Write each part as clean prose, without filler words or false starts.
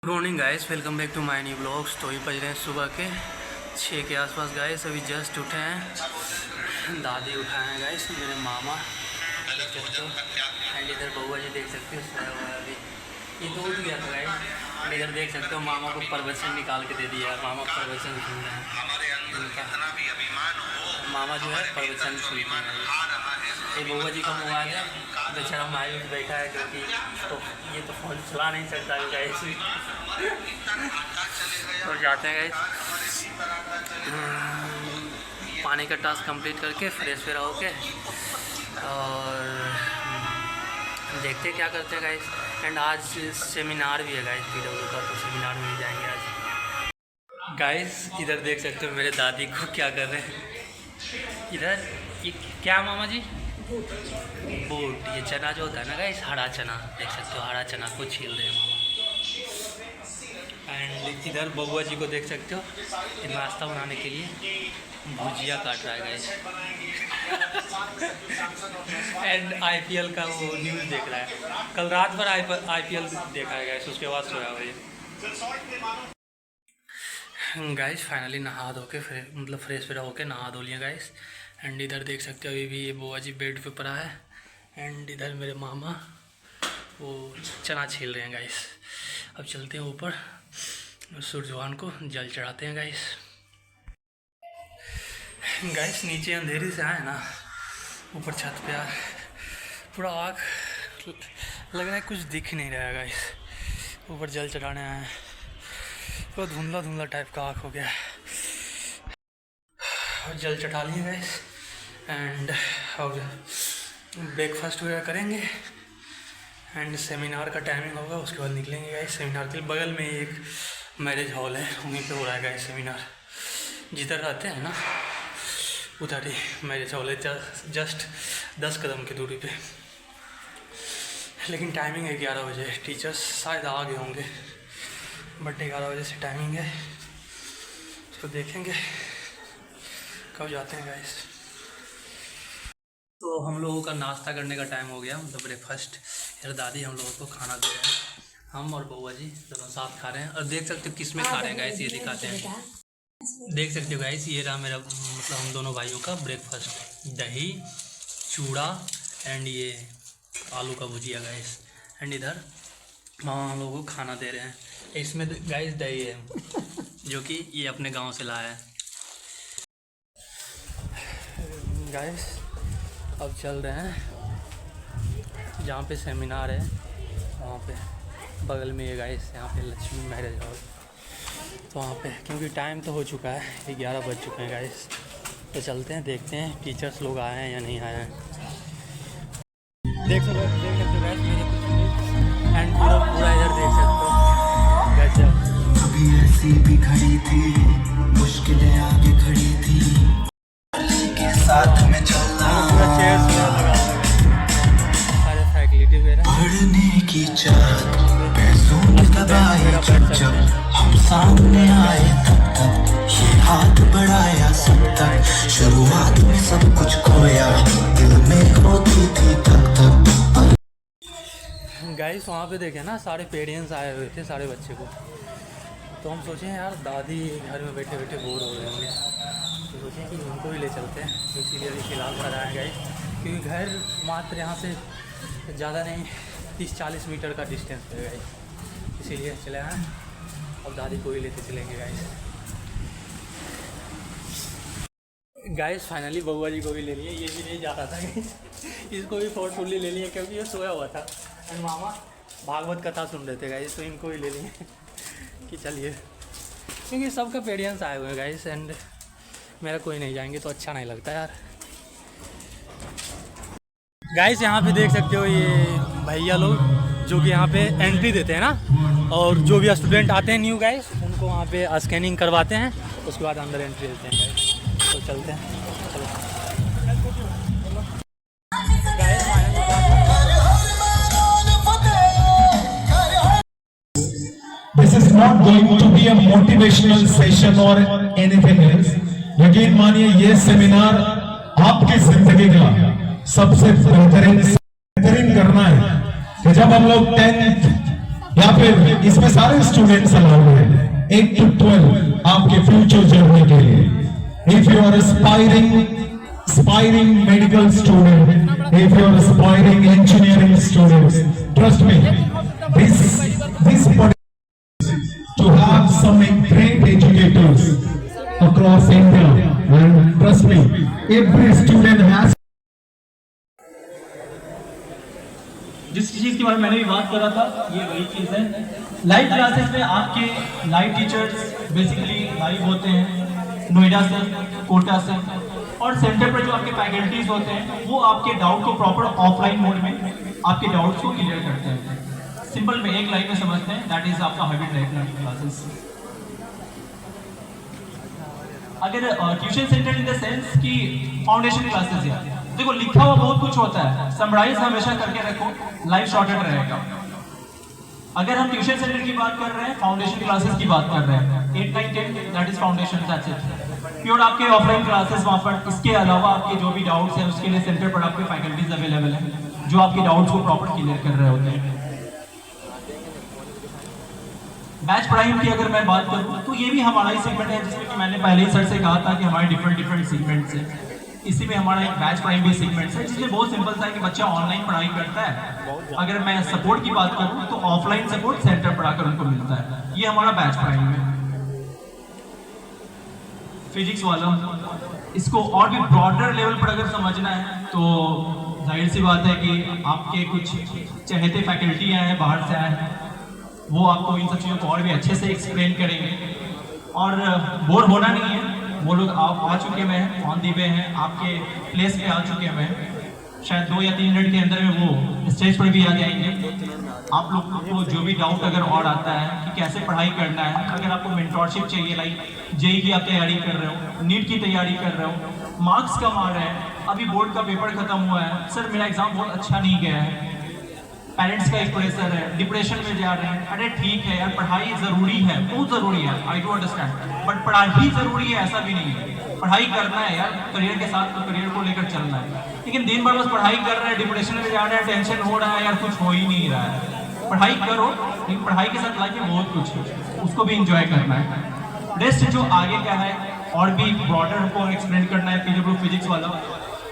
Good morning guys, welcome back to my new blogs. तो ये बज रहे हैं सुबह के 6 के आसपास गाइस। अभी जस्ट उठे हैं, दादी उठाए हैं गाइस, मेरे मामा देख सकते हो, एंड इधर बउआ जी देख सकते हो सोया हुआ है अभी। ये तो उठ गया था गाइस। इधर देख सकते हो मामा को प्रवचन निकाल के दे दिया, मामा प्रवचन सुन रहे हैं। उनका मामा जो है प्रवचन सुन रहे हैं। ये बउआ जी का मोबाइल है, बेचारा मायूस बैठा है क्योंकि तो ये तो फ़ोन चला नहीं सकता है गाइस। तो जाते हैं गाइस, पानी का टास्क कंप्लीट करके फ्रेश वेरा होके और देखते क्या करते हैं गाइस। एंड आज सेमिनार भी है गाइस PW का, तो सेमिनार में भी जाएंगे आज गाइस। इधर देख सकते हो मेरे दादी को क्या कर रहे हैं। इधर ये क्या मामा जी, बूट, ये चना जो होता है ना गाइस, हरा चना देख सकते हो, हरा चना को छील रहे हैं मामा। एंड इधर बउआ जी को देख सकते हो, नाश्ता बनाने के लिए भुजिया काट रहा है गाइस। एंड IPL का वो न्यूज़ देख रहा है, कल रात भर IPL देखा है गाइस, उसके बाद सोया हुआ है गाइस। फाइनली नहा धो के मतलब फ्रेश वेरा होके नहा धो लिया गाइस। एंड इधर देख सकते हो अभी भी ये बुआ जी बेड पे पड़ा है। एंड इधर मेरे मामा वो चना छील रहे हैं गाइस। अब चलते हैं ऊपर, सूरज भगवान को जल चढ़ाते हैं गाइस। गाइस नीचे अंधेरी से आए ना, ऊपर छत पे आए, पूरा आँख लग रहा है कुछ दिख नहीं रहा है गाइस। ऊपर जल चढ़ाने आए हैं, तो धुंधला धुंधला टाइप का आँख हो गया। जल चढ़ा लिए गाइस एंड और ब्रेकफास्ट वगैरह करेंगे। एंड सेमिनार का टाइमिंग होगा, उसके बाद निकलेंगे गाइस सेमिनार के। बगल में एक मैरिज हॉल है, वहीं पे हो रहा है गाइस सेमिनार। जिधर रहते हैं ना उधर ही मैरिज हॉल है, जस्ट 10 कदम की दूरी पे। लेकिन टाइमिंग है 11 बजे। टीचर्स शायद आ गए होंगे, बट 11 बजे से टाइमिंग है। उसको देखेंगे कब जाते हैं गाइस। तो हम लोगों का नाश्ता करने का टाइम हो गया, मतलब ब्रेकफास्ट। यार दादी हम लोगों को खाना दे रहे हैं, हम और बउआ जी दोनों साथ खा रहे हैं। और देख सकते हो किस में खा रहे हैं गाइस, ये दिखाते हैं। देख सकते हो गाइस, ये रहा मेरा मतलब हम दोनों भाइयों का ब्रेकफास्ट। दही, चूड़ा एंड ये आलू का भुजिया गाइस। एंड इधर मामा हम लोगों को खाना दे रहे हैं। इसमें गाइस दही है जो कि ये अपने गाँव से लाया है गाइस। अब चल रहे हैं जहाँ पे सेमिनार है, वहाँ पे बगल में ये गाइस, यहाँ पे लक्ष्मी मैरिज हॉल। तो वहाँ पे क्योंकि टाइम तो हो चुका है, 11 बज चुके हैं गाइस। तो चलते हैं, देखते हैं टीचर्स लोग आए हैं या नहीं आए हैं। देख सकते हो गाइस मेरे कुछ एंड पूरा इधर देख सकते हो गजब। कभी ऐसी भी खड़ी थी, मुश्किलें आगे खड़ी थी, साथ में चलना, सारे फैकल्टी वगैरह पढ़ने की चाहत, पैसों ने दबाए जब हम सामने आए तब ये हाथ बढ़ाया सब तक। शुरुआत में सब कुछ खोया, दिल में होती थी धक धक। गाइस वहाँ पे देखे ना, सारे पेरेंट्स आए हुए थे सारे बच्चे को। तो हम सोचे यार दादी घर में बैठे बैठे बोर हो रहे होंगे, तो सोचें कि उनको भी ले चलते हैं। तो इसीलिए अभी फ़िलहाल कर आए गाइस, क्योंकि घर मात्र यहाँ से ज़्यादा नहीं 30-40 मीटर का डिस्टेंस पे गाइस, इसीलिए चले आए। अब दादी को भी लेते चलेंगे गाइस। फाइनली बउआ जी को भी ले लिए, ये भी नहीं जा रहा था गाइस, इसको भी फोर्सफुली ले लिए क्योंकि ये सोया हुआ था। एंड मामा भागवत कथा सुन रहे थे गाइस, तो इनको भी ले लिए कि चलिए, क्योंकि सबका पेरेंट्स आए हुए हैं गाइस। एंड मेरा कोई नहीं जाएंगे तो अच्छा नहीं लगता यार गाइस। यहाँ पे देख सकते हो ये भैया लोग जो कि यहाँ पे एंट्री देते हैं ना, और जो भी स्टूडेंट आते हैं न्यू गाइस, उनको वहाँ पे स्कैनिंग करवाते हैं, उसके बाद अंदर एंट्री देते हैं गाइस। तो चलते हैं, चलो This is not going to be a motivational session or anything else. यकीन मानिए ये सेमिनार आपकी जिंदगी का सबसे बेहतरीन करना है कि जब हम लोग 10th या फिर इसमें सारे स्टूडेंट्स अलाउड हैं 8 to 12 आपके फ्यूचर जर्नी के लिए। If you are aspiring medical student, if you are aspiring engineering students, trust me, this to have some great educators across India, and trust me, every student has जिस चीज के बारे में मैंने भी बात करा था, ये वही चीज है। लाइव क्लासेस में आपके लाइव टीचर्स बेसिकली लाइव होते हैं नोएडा से, कोटा से, और सेंटर पर जो आपके फैकल्टीज होते हैं वो आपके डाउट को प्रॉपर ऑफलाइन मोड में आपके डाउट्स को क्लियर करते हैं। सिंपल में एक लाइन में समझते हैं, दैट इज आपका हाइब्रिड लाइव क्लासेस। अगर tuition centre in the sense की फाउंडेशन क्लासेस है, देखो लिखा हुआ बहुत कुछ होता है, समराइज हमेशा करके रखो, लाइव शॉर्टेड रहेगा। अगर हम ट्यूशन सेंटर की बात कर रहे हैं, फाउंडेशन क्लासेस की बात कर रहे हैं, 8, 9, 10 that is foundation, that's it. Pure आपके ऑफलाइन क्लासेस वहां पर, इसके अलावा आपके जो भी डाउट्स हैं उसके लिए सेंटर पर आपके फैकल्टीज अवेलेबल हैं जो आपके डाउट्स को प्रॉपर क्लियर कर रहे होते हैं। बैच प्राइम की अगर मैं बात करूं तो ये भी हमारा ही सेगमेंट है, जिसमें कि मैंने पहले ही सर से कहा था कि हमारे डिफरेंट सेगमेंट्स हैं। इसी में हमारा एक बैच प्राइम भी सेगमेंट्स है, जिसमें बहुत सिंपल सा है कि बच्चा ऑनलाइन पढ़ाई करता है। अगर मैं सपोर्ट की बात करूं तो ऑफलाइन सपोर्ट सेंटर पढ़ाकर उनको मिलता है, ये हमारा बैच प्राइम है। फिजिक्स वाला, इसको और भी ब्रॉडर लेवल पर अगर समझना है तो जाहिर सी बात है कि आपके कुछ चहेते फैकल्टी आए हैं, बाहर से आए हैं, वो आपको इन सब चीज़ों को और भी अच्छे से एक्सप्लेन करेंगे और बोर होना नहीं है। वो लोग आ चुके हुए हैं, ऑन दी वे हैं, आपके प्लेस पे आ चुके हुए हैं, शायद 2 या 3 मिनट के अंदर में वो स्टेज पर भी आ जाएंगे। आप लोग को जो भी डाउट अगर और आता है कि कैसे पढ़ाई करना है, अगर आपको मेंटरशिप चाहिए, लाइक जेई की आप तैयारी कर रहे हो, नीट की तैयारी कर रहे हो, मार्क्स कम आ रहे हैं, अभी बोर्ड का पेपर खत्म हुआ है, सर मेरा एग्जाम बहुत अच्छा नहीं गया है, पेरेंट्स का एक प्रेशर है, डिप्रेशन में जा रहे हैं, अरे ठीक है यार पढ़ाई ज़रूरी है, बहुत ज़रूरी है, आई डू अंडरस्टैंड, बट पढ़ाई ज़रूरी है ऐसा भी नहीं है। पढ़ाई करना है यार, करियर के साथ तो करियर को लेकर चलना है, लेकिन दिन भर बस पढ़ाई कर रहे हैं, डिप्रेशन में जा रहे हैं, टेंशन हो रहा है, यार कुछ हो ही नहीं रहा है। पढ़ाई करो, लेकिन पढ़ाई के साथ लाइफ में बहुत कुछ है, उसको भी इंजॉय करना है। रेस्ट जो आगे क्या है और भी ब्रॉडर को एक्सप्लेन करना है, पीडब्ल्यू फिजिक्स वाला,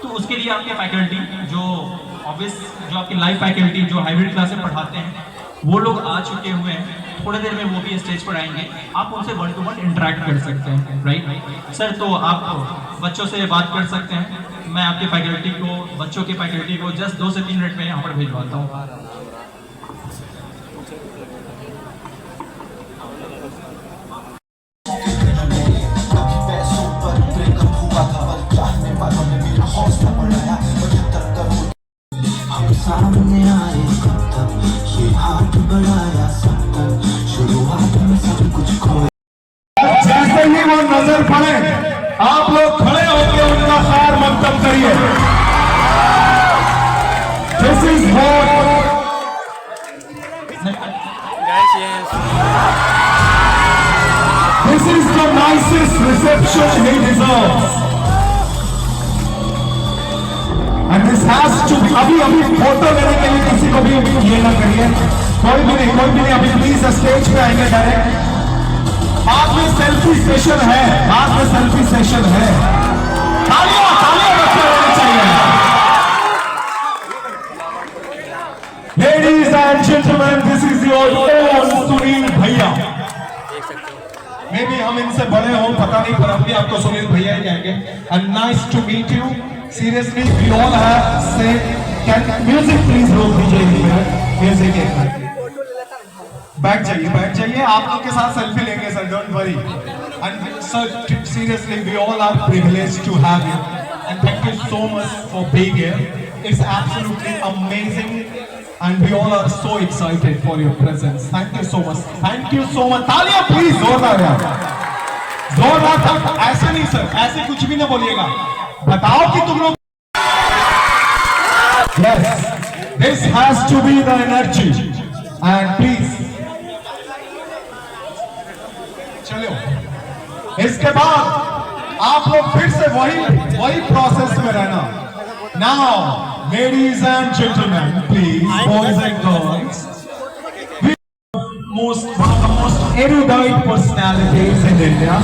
तो उसके लिए आपके फैकल्टी जो ऑब्वियस जो आपकी लाइव फैकल्टी जो हाइब्रिड क्लासेस पढ़ाते हैं वो लोग आ चुके हुए हैं, थोड़ी देर में वो भी स्टेज पर आएंगे, आप उनसे 1 to 1 इंटरेक्ट कर सकते हैं, राइट सर। तो आप बच्चों से बात कर सकते हैं, मैं आपके फैकल्टी को, बच्चों के फैकल्टी को जस्ट 2 से 3 मिनट में यहाँ पर भिजवाता हूँ। सामने आए कब तक ये हाथ बढ़ाया सब तक, शुरुआत में सब कुछ खोया। जैसे ही वो नजर पड़े आप लोग खड़े होकर उनका खैर मकदम करिए। This is what this is the nicest reception he deserves. And this has to be, अभी फोटो लेने के लिए किसी को भी ये ना करिए, कोई भी नहीं, अभी प्लीज स्टेज पे आएंगे डायरेक्ट। बाद में सेल्फी सेशन है, तालियां बच्चे होने चाहिए। Ladies and gentlemen, this is your own Sunil भैया। मे भी हम इनसे बड़े हों पता नहीं, पर हम भी आपको सुनील भैया ही कहेंगे। And nice to meet you. Seriously, we all have said, can music please roll DJ music बैठ जाइए, आप लोग के साथ सेल्फी लेंगे sir, don't worry. And sir seriously we all are privileged to have you and thank you so much for being here, it's absolutely amazing and we all are so excited for your presence. Thank you so much, तालियां please जोरदार यार, जोरदार था। ऐसे नहीं sir, ऐसे कुछ भी ना बोलिएगा, बताओ कि तुम लोग, yes, this has to be the energy and please चलो। इसके बाद आप लोग फिर से वही प्रोसेस में रहना। Now, ladies and gentlemen, please, boys and girls, one of the most erudite personalities in India,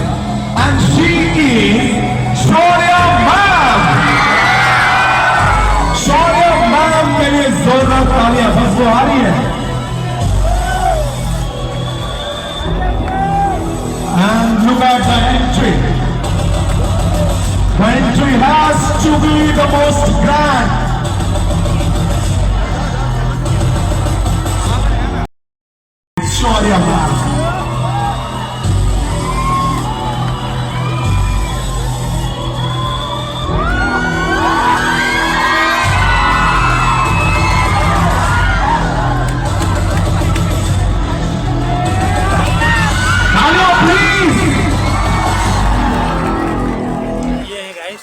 and she is Shaurya Ma'am. Shaurya Ma'am के लिए जोरदार तालियां, बस वो आ रही है। And look at the entry. The entry has to be the most grand. Shaurya Ma'am.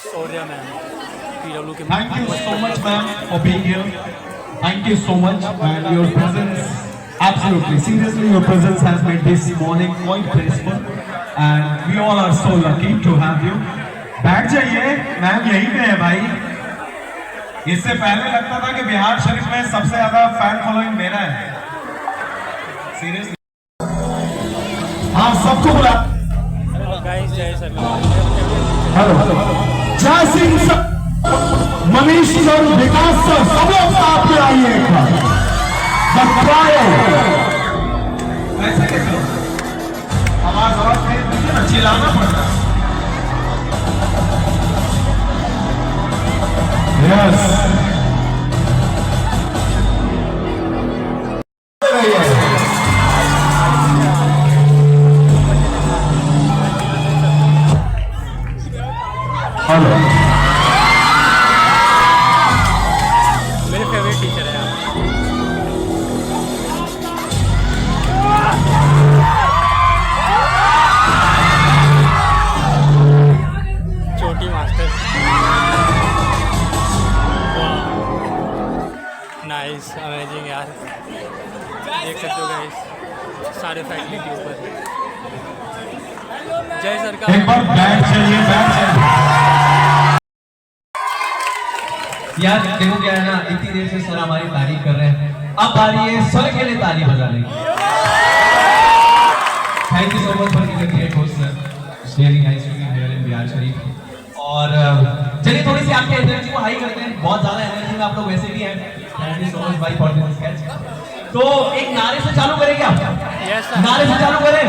Shaurya ma'am PW के। Thank you so much, ma'am, for being here. Thank you so much, and your presence, absolutely, seriously, your presence has made this morning quite graceful, and we all are so lucky to have you. बैठ जाइए, ma'am यहीं पे है भाई। इससे पहले लगता था कि बिहार शरीफ में सबसे ज्यादा फैन फॉलोइंग मेरा है। सीरियसली, हाँ सबको बुला। गाइस जय सर। हेलो जय सिंह सर, मनीष सर, विकास सर, सब लोग साथ में आइए एक बार। ऐसे कैसे आवाज आवाज नहीं ना, चिल्लाना पड़ता है। यस हेलो, मेरे फेवरेट टीचर है छोटी मास्टर। नाइस, अमेजिंग यार, देख सकते हो गाइस सारे फैकल्टी के ऊपर। जय सर का एक बार बैठ जाइए, बैठ जाइए यार। देखो क्या है ना, इतनी देर से सर हमारी तारीफ कर रहे हैं, अब आ रही है सर के लिए ताली बजाने की। Thank you so much for giving great host sir, very nice to be here in Bihar Sharif. और चलिए थोड़ी सी आपके एनर्जी को हाई करते हैं, बहुत ज्यादा एनर्जी में आप लोग वैसे भी हैं। थैंक यू सो मच भाई फॉर दिस स्केच। तो एक नारे से चालू करें क्या? Yes, sir. नारे से चालू करें,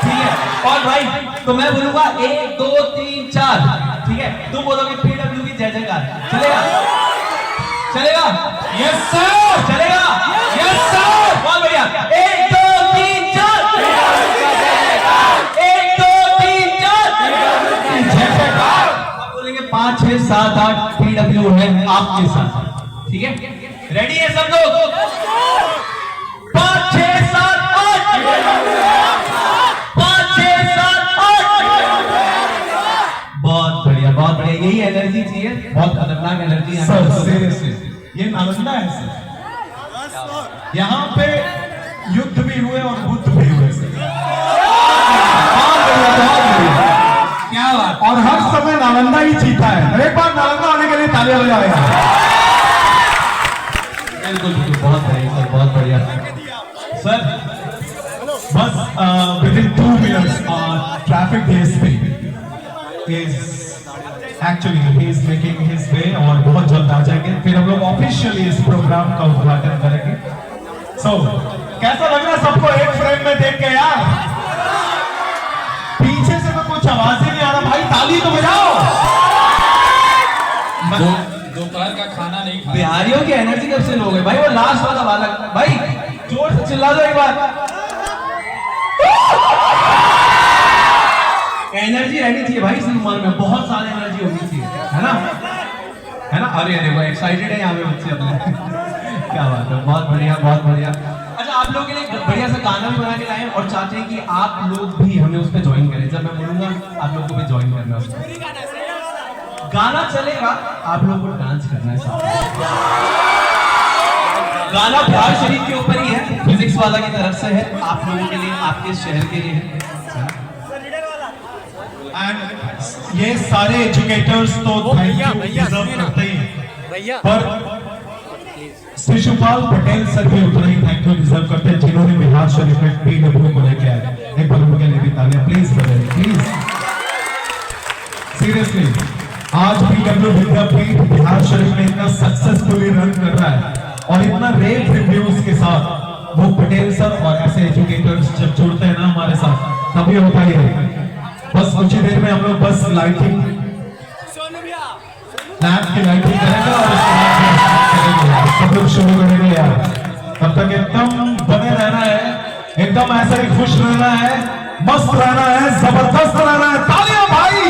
ठीक है। और भाई तो मैं बोलूंगा 1 2 3 4, ठीक है। तुम बोलोगे पीडब्ल्यू की जय जयकार, चलेगा? चलेगा? यस सर, चलेगा? यस सर, बहुत बढ़िया। 1 2 3 4, 1 2 3 4, जय जयकार। आप बोलेंगे 5 6 7 8 पीडब्ल्यू है आपके साथ, ठीक है। रेडी है सब लोग? 5 6 7 8, 5 6 7 8। बहुत बढ़िया, बहुत बढ़िया, यही एनर्जी चाहिए, बहुत खतरनाक एनर्जी है सर सीरियसली, ये नालंदा है सर, यहाँ पे युद्ध भी हुए और बुद्ध भी हुए सर। बहुत बढ़िया, बहुत बढ़िया, क्या बात। और हर समय नालंदा ही जीता है। एक बार नालंदा आने के लिए तालियां बजाएगा। बिल्कुल बिल्कुल, बहुत बढ़िया सर, बहुत बढ़िया सर बस within 2 minutes traffic DSP is actually he is making his way और बहुत जल्द आ जाएंगे, फिर हम लोग ऑफिशियली इस प्रोग्राम का उद्घाटन करेंगे। So कैसा लग रहा है सबको एक फ्रेम में देख के यार? पीछे से तो कुछ आवाज ही नहीं आ रहा भाई, ताली तो बजाओ। दोपहर का खाना नहीं खाया। बिहारियों की एनर्जी कब से लो गए भाई? वो लास्ट वाला वाला भाई, जोर से चिल्ला दो एक बार। एनर्जी रहनी चाहिए भाई, इस उम्र में बहुत सारी एनर्जी होनी चाहिए, है ना? है ना? अरे देखो एक्साइटेड है यहाँ पे बच्चे अपने। क्या बात है, बहुत बढ़िया, बहुत बढ़िया। अच्छा, आप लोगों के लिए बढ़िया सा गाना भी बना के लाए और चाहते हैं कि आप लोग भी हमें उस पर ज्वाइन करें। जब मैं बोलूंगा आप लोगों को भी ज्वाइन करना है उसमें। गाना चलेगा, आप लोगों को डांस करना है साथ। गाना बिहार शरीफ के ऊपर ही है, फिजिक्स वाला की तरफ से है, आप लोगों के लिए, आपके शहर के लिए है। एंड ये सारे एजुकेटर्स तो थैंक यू डिजर्व करते ही हैं, भैया पर शिशुपाल पटेल सर भी उतना ही थैंक यू डिजर्व करते हैं जिन्होंने बिहार शरीफ में पीडब्ल्यू को लेके आए। एक बार उनके लिए भी तालियां प्लीज प्लीज। सीरियसली आज पीडब्ल्यू विद्यापीठ बिहार शरीफ में इतना सक्सेसफुली रन कर रहा है और इतना रेव रिव्यूज के साथ वो पटेल सर और ऐसे एजुकेटर्स जब जुड़ते हैं ना हमारे साथ तभी होता ही है। बस कुछ ही देर में हम लोग बस लाइटिंग लैंप की लाइटिंग करेंगे और उसके बाद सब लोग शुरू करेंगे यार। तब तक एकदम बने रहना है, एकदम ऐसा ही खुश रहना है, मस्त रहना है, जबरदस्त रहना है। तालियां भाई।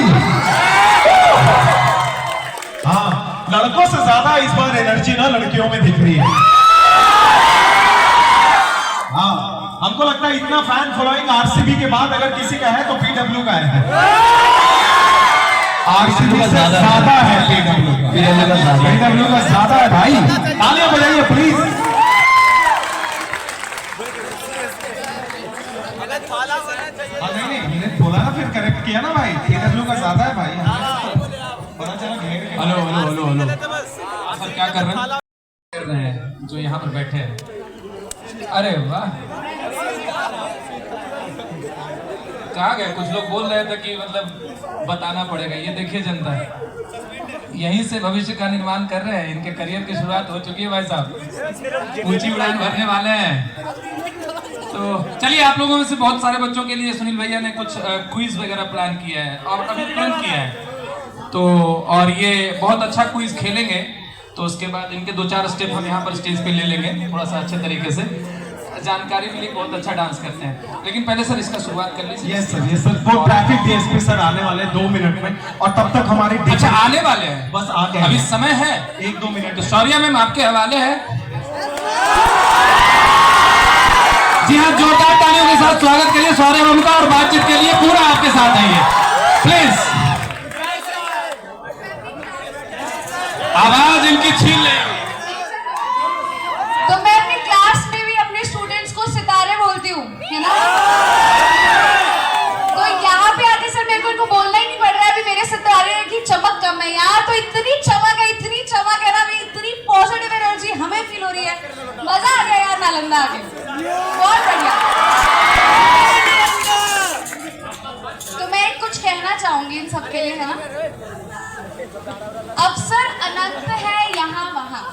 हाँ, लड़कों से ज्यादा इस बार एनर्जी ना लड़कियों में दिख रही है। हाँ, हमको लगता है इतना फैन फॉलोइंग आरसीबी के बाद अगर किसी का है तो पीडब्ल्यू का है। आरसीबी से ज्यादा है पीडब्ल्यू का ज्यादा है भाई। तालियां बजाइए प्लीज। नहीं मैंने बोला ना, फिर करेक्ट किया ना भाई। पीडब्ल्यू का ज्यादा है भाई। पता चला घेर। Hello hello hello hello sir, क्या कर रहे हैं जो यहाँ पर बैठे हैं? अरे वाह, कहा गए? कुछ लोग बोल रहे थे कि मतलब बताना पड़ेगा। ये देखिए जनता यहीं से भविष्य का निर्माण कर रहे हैं। इनके करियर की शुरुआत हो चुकी है भाई साहब, ऊंची उड़ान भरने वाले हैं। तो चलिए, आप लोगों में से बहुत सारे बच्चों के लिए सुनील भैया ने कुछ क्विज वगैरह प्लान किया है और अभी तुरंत किया है। तो और ये बहुत अच्छा क्विज खेलेंगे, तो उसके बाद इनके 2-4 स्टेप हम यहाँ पर स्टेज पे ले लेंगे थोड़ा सा अच्छे तरीके से। जानकारी मिली, बहुत अच्छा डांस करते हैं। लेकिन पहले सर इसका शुरुआत कर लीजिए। यस सर वो ट्रैफिक डीएसपी सर आने वाले 2 मिनट में और तब तक हमारी अच्छा आने वाले हैं, बस आ गए। अभी समय है 1-2 मिनट। तो शौर्या मैम आपके हवाले है। जी हाँ, जोरदार तालियों के साथ स्वागत करिए शौर्या मैम का और बातचीत के लिए पूरा आपके साथ आइए प्लीज। आवाज इनकी छीन लेंगे। तो मैं अपनी क्लास में भी अपने स्टूडेंट्स को सितारे बोलती हूँ, है ना? तो यहाँ पे आके सर मेरे को इनको बोलना ही नहीं पड़ रहा है अभी मेरे सितारे की चमक कम है यार। तो इतनी चमक है ना, इतनी पॉजिटिव एनर्जी हमें फील हो रही है। मजा आ गया यार नालंदा आके, बहुत बढ़िया। तो मैं कुछ कहना चाहूंगी इन सबके लिए, है ना? अवसर अनंत है यहाँ वहाँ,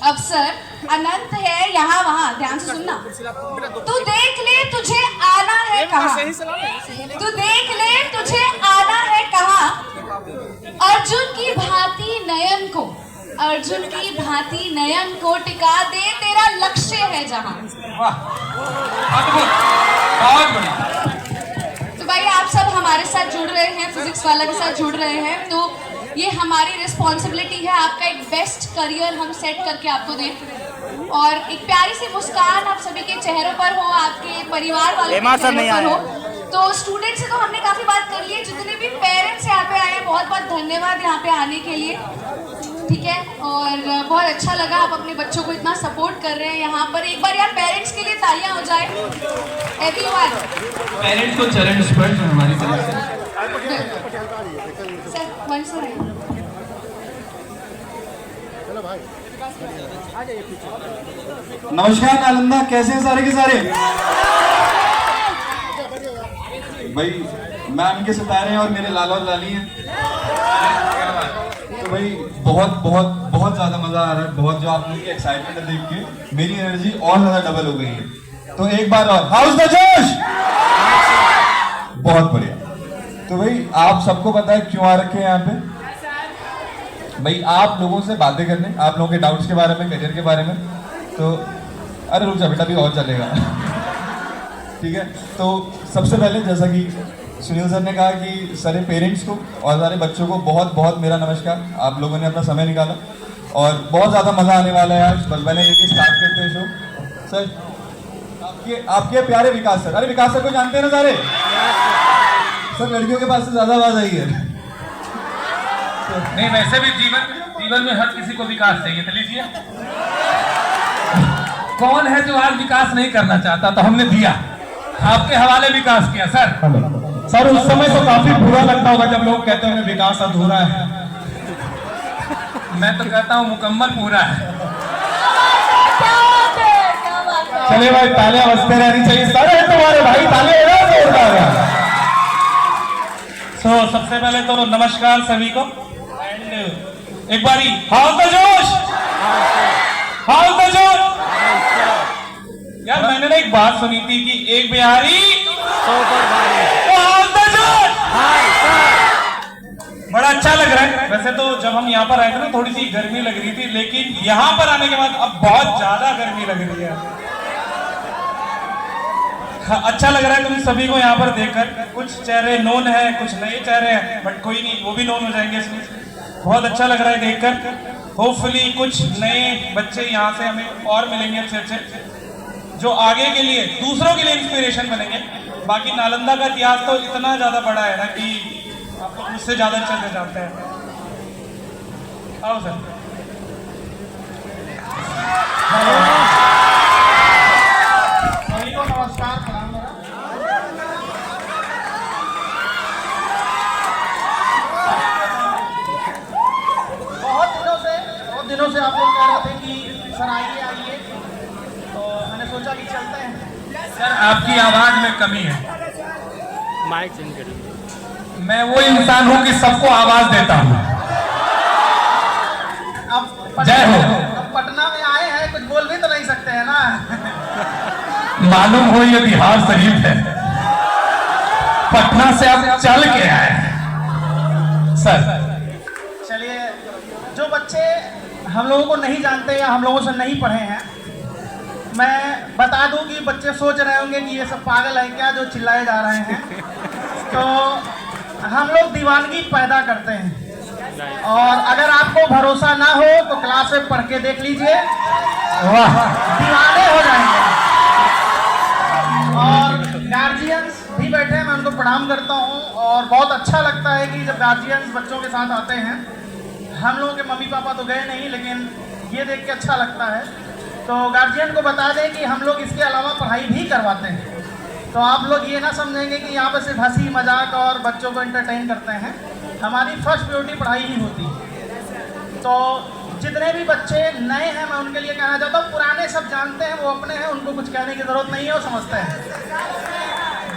अवसर अनंत है यहाँ वहाँ। ध्यान से सुनना। तू देख ले तुझे आना है कहाँ, तू देख ले तुझे आना है कहाँ। अर्जुन की भांति नयन को, अर्जुन की भांति नयन को टिका दे, तेरा लक्ष्य है जहाँ। बहुत बढ़िया। तो भाई आप सब हमारे साथ जुड़ रहे हैं, फिजिक्स वाला के साथ जुड़ रहे हैं, तो ये हमारी रिस्पॉन्सिबिलिटी है आपका एक बेस्ट करियर हम सेट करके आपको दें और एक प्यारी सी मुस्कान आप सभी के चेहरों पर हो, आपके परिवार वालों के चेहरों पर हो। तो स्टूडेंट से तो हमने काफी बात कर ली है। जितने भी पेरेंट्स यहाँ पे आए हैं, बहुत बहुत धन्यवाद यहाँ पे आने के लिए, ठीक है? और बहुत अच्छा लगा आप अपने बच्चों को इतना सपोर्ट कर रहे हैं यहाँ पर। एक बार यार पेरेंट्स के लिए तालियां हो जाए एवरीवन। पेरेंट्स को चरण स्पर्श हमारी तरफ से। सर वन सर नमस्कार नालंदा, कैसे हैं सारे के सारे? भाई मैम के सितारे हैं और मेरे लाला और लाली हैं। तो भाई बहुत बहुत बहुत ज्यादा मजा आ रहा है। बहुत जो आप लोगों की एक्साइटमेंट है देख के मेरी एनर्जी और ज्यादा डबल हो गई है। तो एक बार और हाउस द जोश। बहुत बढ़िया। तो भाई आप सबको पता है क्यों आ रखे हैं यहाँ पे? भाई आप लोगों से बातें करने, आप लोगों के डाउट्स के बारे में, करियर के बारे में। तो अरे रुक जा बेटा, भी और चलेगा। ठीक है, तो सबसे पहले जैसा कि सुनील सर ने कहा कि सारे पेरेंट्स को और सारे बच्चों को बहुत बहुत मेरा नमस्कार। आप लोगों ने अपना समय निकाला और बहुत ज़्यादा मज़ा आने वाला है आज। बस मैंने लेके स्टार्ट करते हैं शो। सर आपके प्यारे विकास सर, अरे विकास सर को जानते हैं ना सारे? सर लड़कियों के पास से ज़्यादा आवाज़ आई है। नहीं, वैसे भी जीवन में हर किसी को विकास चाहिए। तो लीजिए, कौन है जो आज विकास नहीं करना चाहता? तो हमने दिया, आपके हवाले विकास किया सर। सर उस समय तो काफी बुरा लगता होगा जब लोग कहते हैं विकास अधूरा है। मैं तो कहता हूँ मुकम्मल पूरा है। चलिए भाई, तालियां बजते रहनी चाहिए। सारे तुम्हारे भाई तालियां जोरदार यार। सो सबसे पहले तो नमस्कार सभी को, एंड एक बारी हाउस द जोश, हाउस द जोश। यार मैंने ना एक बात सुनी थी कि एक बिहारी तो हाउस द जोश। बड़ा अच्छा लग रहा है। वैसे तो जब हम यहाँ पर आए थे ना थोड़ी सी गर्मी लग रही थी, लेकिन यहाँ पर आने के बाद अब बहुत ज्यादा गर्मी लग रही है। अच्छा लग रहा है तुम सभी को यहाँ पर देखकर। कुछ चेहरे नोन है, कुछ नए चेहरे हैं, बट कोई नहीं, वो भी नोन हो जाएंगे इसमें। बहुत अच्छा लग रहा है देखकर। होपफुली कुछ नए बच्चे यहाँ से हमें और मिलेंगे अच्छे अच्छे, जो आगे के लिए दूसरों के लिए इंस्पिरेशन बनेंगे। बाकी नालंदा का इतिहास तो इतना ज्यादा बड़ा है ना कि आप लोग मुझसे ज्यादा अच्छे से जानते हैं। आओ सर। सभी को नमस्कार, प्रणाम। बहुत दिनों से आप लोग कह रहे थे कि सर आइए आइए, तो मैंने सोचा कि चलते हैं। सर आपकी आवाज में कमी है। माइक चेंज कर। मैं वो इंसान हूं कि सबको आवाज देता हूं। अब जय हो। अब पटना में आए हैं, कुछ बोल भी तो नहीं सकते हैं ना। मालूम हो ये बिहार शरीफ है, पटना से आप चल के आए हैं सर। चलिए, जो बच्चे हम लोगों को नहीं जानते या हम लोगों से नहीं पढ़े हैं, मैं बता दूं कि बच्चे सोच रहे होंगे कि ये सब पागल है क्या जो चिल्लाए जा रहे हैं। तो हम लोग दीवानगी पैदा करते हैं, और अगर आपको भरोसा ना हो तो क्लास में पढ़ के देख लीजिए, वाह दीवाने हो जाएंगे। और गार्जियंस भी बैठे हैं, मैं उनको प्रणाम करता हूं, और बहुत अच्छा लगता है कि जब गार्जियंस बच्चों के साथ आते हैं। हम लोगों के मम्मी पापा तो गए नहीं, लेकिन ये देख के अच्छा लगता है। तो गार्जियन को बता दें कि हम लोग इसके अलावा पढ़ाई भी करवाते हैं। तो आप लोग ये ना समझेंगे कि यहाँ पे सिर्फ हंसी मजाक और बच्चों को एंटरटेन करते हैं। हमारी फर्स्ट प्रायोरिटी पढ़ाई ही होती है। तो जितने भी बच्चे नए हैं, मैं उनके लिए कहना चाहता हूँ, पुराने सब जानते हैं, वो अपने हैं, उनको कुछ कहने की ज़रूरत नहीं है, वो समझते हैं।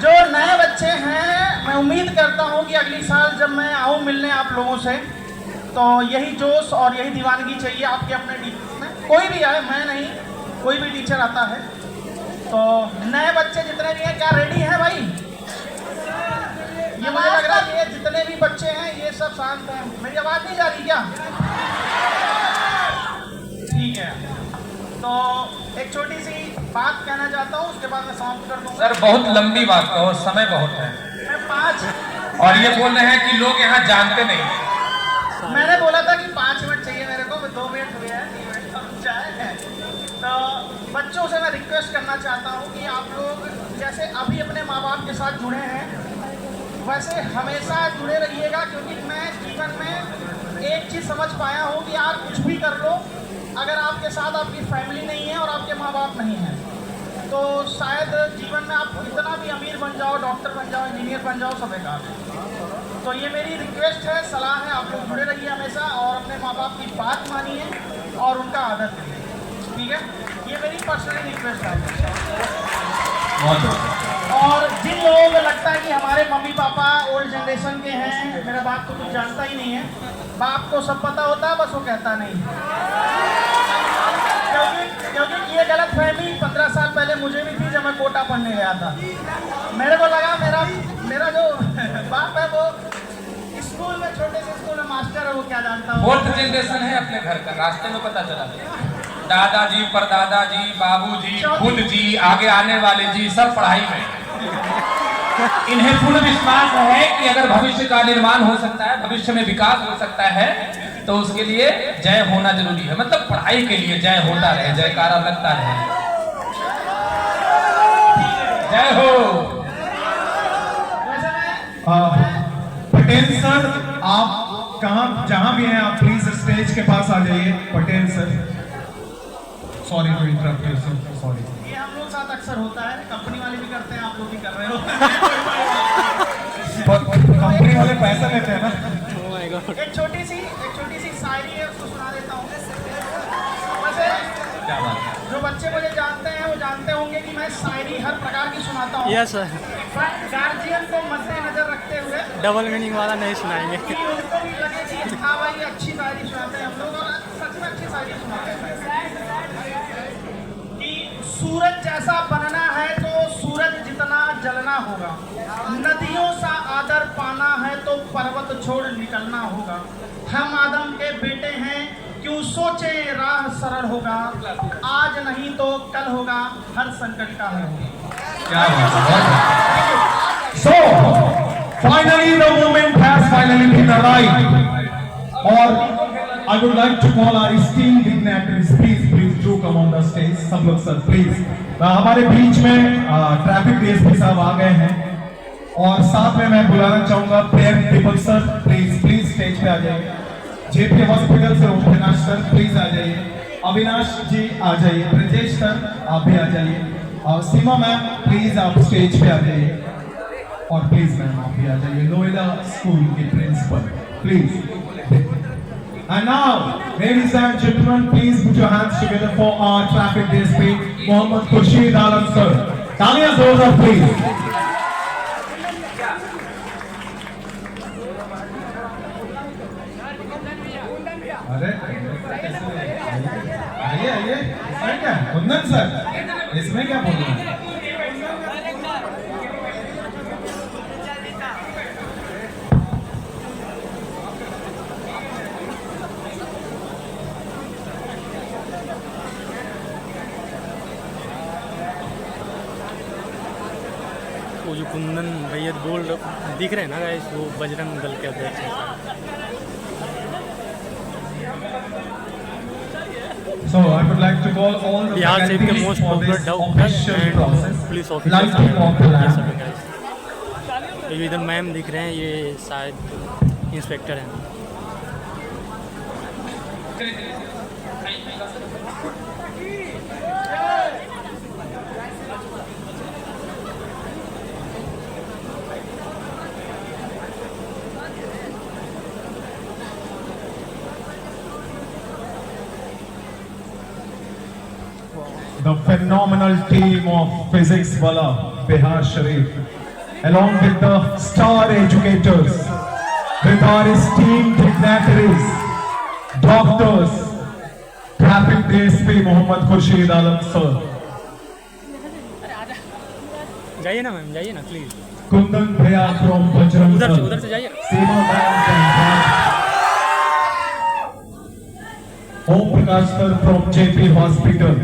जो नए बच्चे हैं, मैं उम्मीद करता हूँ कि अगली साल जब मैं आऊँ मिलने आप लोगों से, तो यही जोश और यही दीवानगी चाहिए आपके अपने टीचर में। कोई भी आए, मैं नहीं, कोई भी टीचर आता है। तो नए बच्चे जितने भी हैं, क्या रेडी हैं भाई? ये मुझे लग रहा है कि ये जितने भी बच्चे हैं ये सब शांत हैं। मेरी आवाज़ नहीं जा रही क्या? ठीक है, तो एक छोटी सी बात कहना चाहता हूँ, उसके बाद मैं समाप्त कर दूँगा। सर बहुत लंबी बात कहो, समय बहुत है। मैं 5 और ये बोल रहे हैं कि लोग यहाँ जानते नहीं। मैंने बोला था कि 5 मिनट चाहिए मेरे को, 2 मिनट हुए हैं, 3 मिनट तो चाहे है। तो बच्चों से मैं रिक्वेस्ट करना चाहता हूँ कि आप लोग जैसे अभी अपने माँ बाप के साथ जुड़े हैं, वैसे हमेशा जुड़े रहिएगा। क्योंकि मैं जीवन में एक चीज़ समझ पाया हूँ कि आप कुछ भी कर लो, अगर आपके साथ आपकी फैमिली नहीं है और आपके माँ बाप नहीं हैं, तो शायद जीवन में आप इतना भी अमीर बन जाओ, डॉक्टर बन जाओ, इंजीनियर बन जाओ, सब बेकार है। तो ये मेरी रिक्वेस्ट है, सलाह है, आप लोग जुड़े रहिए हमेशा, और अपने माँ बाप की बात मानिए और उनका आदर करिए, ठीक है? ये मेरी पर्सनली रिक्वेस्ट है। और जिन लोगों को लगता है कि हमारे मम्मी पापा ओल्ड जनरेशन के हैं, मेरा बाप तो कुछ जानता ही नहीं है, बाप को सब पता होता है, बस वो कहता नहीं। क्योंकि ये गलत फहमी 15 साल पहले मुझे भी थी, जब मैं कोटा पढ़ने गया था। मेरे को लगा मेरा जो बाप है वो स्कूल में, छोटे से स्कूल में मास्टर है, वो क्या जानता है। 4th जनरेशन है अपने घर का, रास्ते में पता चला। दादाजी, परदादाजी, बाबूजी, खुद जी, आगे आने वाले जी, सब पढ़ाई में। इन्हें पूर्ण विश्वास है कि अगर भविष्य का निर्माण हो सकता है, भविष्य में विकास हो सकता है, तो उसके लिए जय होना जरूरी है। मतलब पढ़ाई के लिए जय होता रहे, जयकारा लगता रहे। जय हो। पटेल सर, आप कहाँ जहाँ भी हैं, आप प्लीज स्टेज के पास आ जाइए। Patel sir, sorry to interrupt you sir, sorry. ये हम लोग साथ अक्सर होता है, कंपनी वाले भी करते हैं, आप लोग भी कर रहे हो। कंपनी वाले पैसा लेते हैं ना। एक छोटी सी शायरी है, उसको सुना देता हूँ। वैसे जो बच्चे मुझे जानते हैं वो जानते होंगे यस सर, गार्जियन को मद्देनजर रखते हुए डबल मीनिंग वाला नहीं सुनाएंगे। कि उनको भी लगे कि हाँ भाई अच्छी शायरी सुनाते हैं हम लोग, और सच में अच्छी शायरी सुनाते हैं। कि सूरज जैसा बनना है तो सूरज जितना जलना होगा, नदियों सा आदर पाना है तो पर्वत छोड़ निकलना होगा। हम आदम के बेटे हैं, क्यों सोचे राह सरल होगा, आज नहीं तो कल होगा, हर संकट का हल होगा। क्या बात है। So, finally the moment has finally been arrived. और I would like to call our esteemed dignitaries, please do come on the stage. सब लोग सर प्लीज। हमारे बीच में ट्रैफिक डीएसपी साहब आ गए हैं, और साथ में मैं बुलाना चाहूंगा प्रेम दीपक सर, प्लीज स्टेज पे आ जाइए। जेपी हॉस्पिटल से अविनाश सर प्लीज आ जाइए, अविनाश जी आ जाइए, ब्रजेश सर आप भी आ जाइए, और सीमा मैम प्लीज आप स्टेज पे आ जाइए, और प्लीज मैम आप भी आ जाइए, नोएडा स्कूल के principal please. And now, ladies and gentlemen, please put your hands together for our traffic DSP, Mohammad Khurshid Alam sir. तालियां जोरदार please. अरे आइए, इसमें क्या कुंदन सर, इसमें क्या बोल रहे हैं? वो जो कुंदन भैया गोल्ड दिख रहे हैं ना गाइस, वो बजरंग दल के अध्यक्ष हैं। So I would like to call all the Bihar से के faculties most for popular this doctor official and process. Police Lighting of the lamp. Officer. ये इधर मैम दिख रहे हैं, ये शायद इंस्पेक्टर हैं। The phenomenal team of Physics Wala, Bihar Sharif, along with the star educators, with our esteemed dignitaries, doctors, traffic DSP Mohammad Khurshid Alam sir, जाइए ना मैम, जाइए ना please. Kundan Bhaiya from Bajrang उधर से जाइए। Seema ma'am from Om Prakash sir from JP Hospital,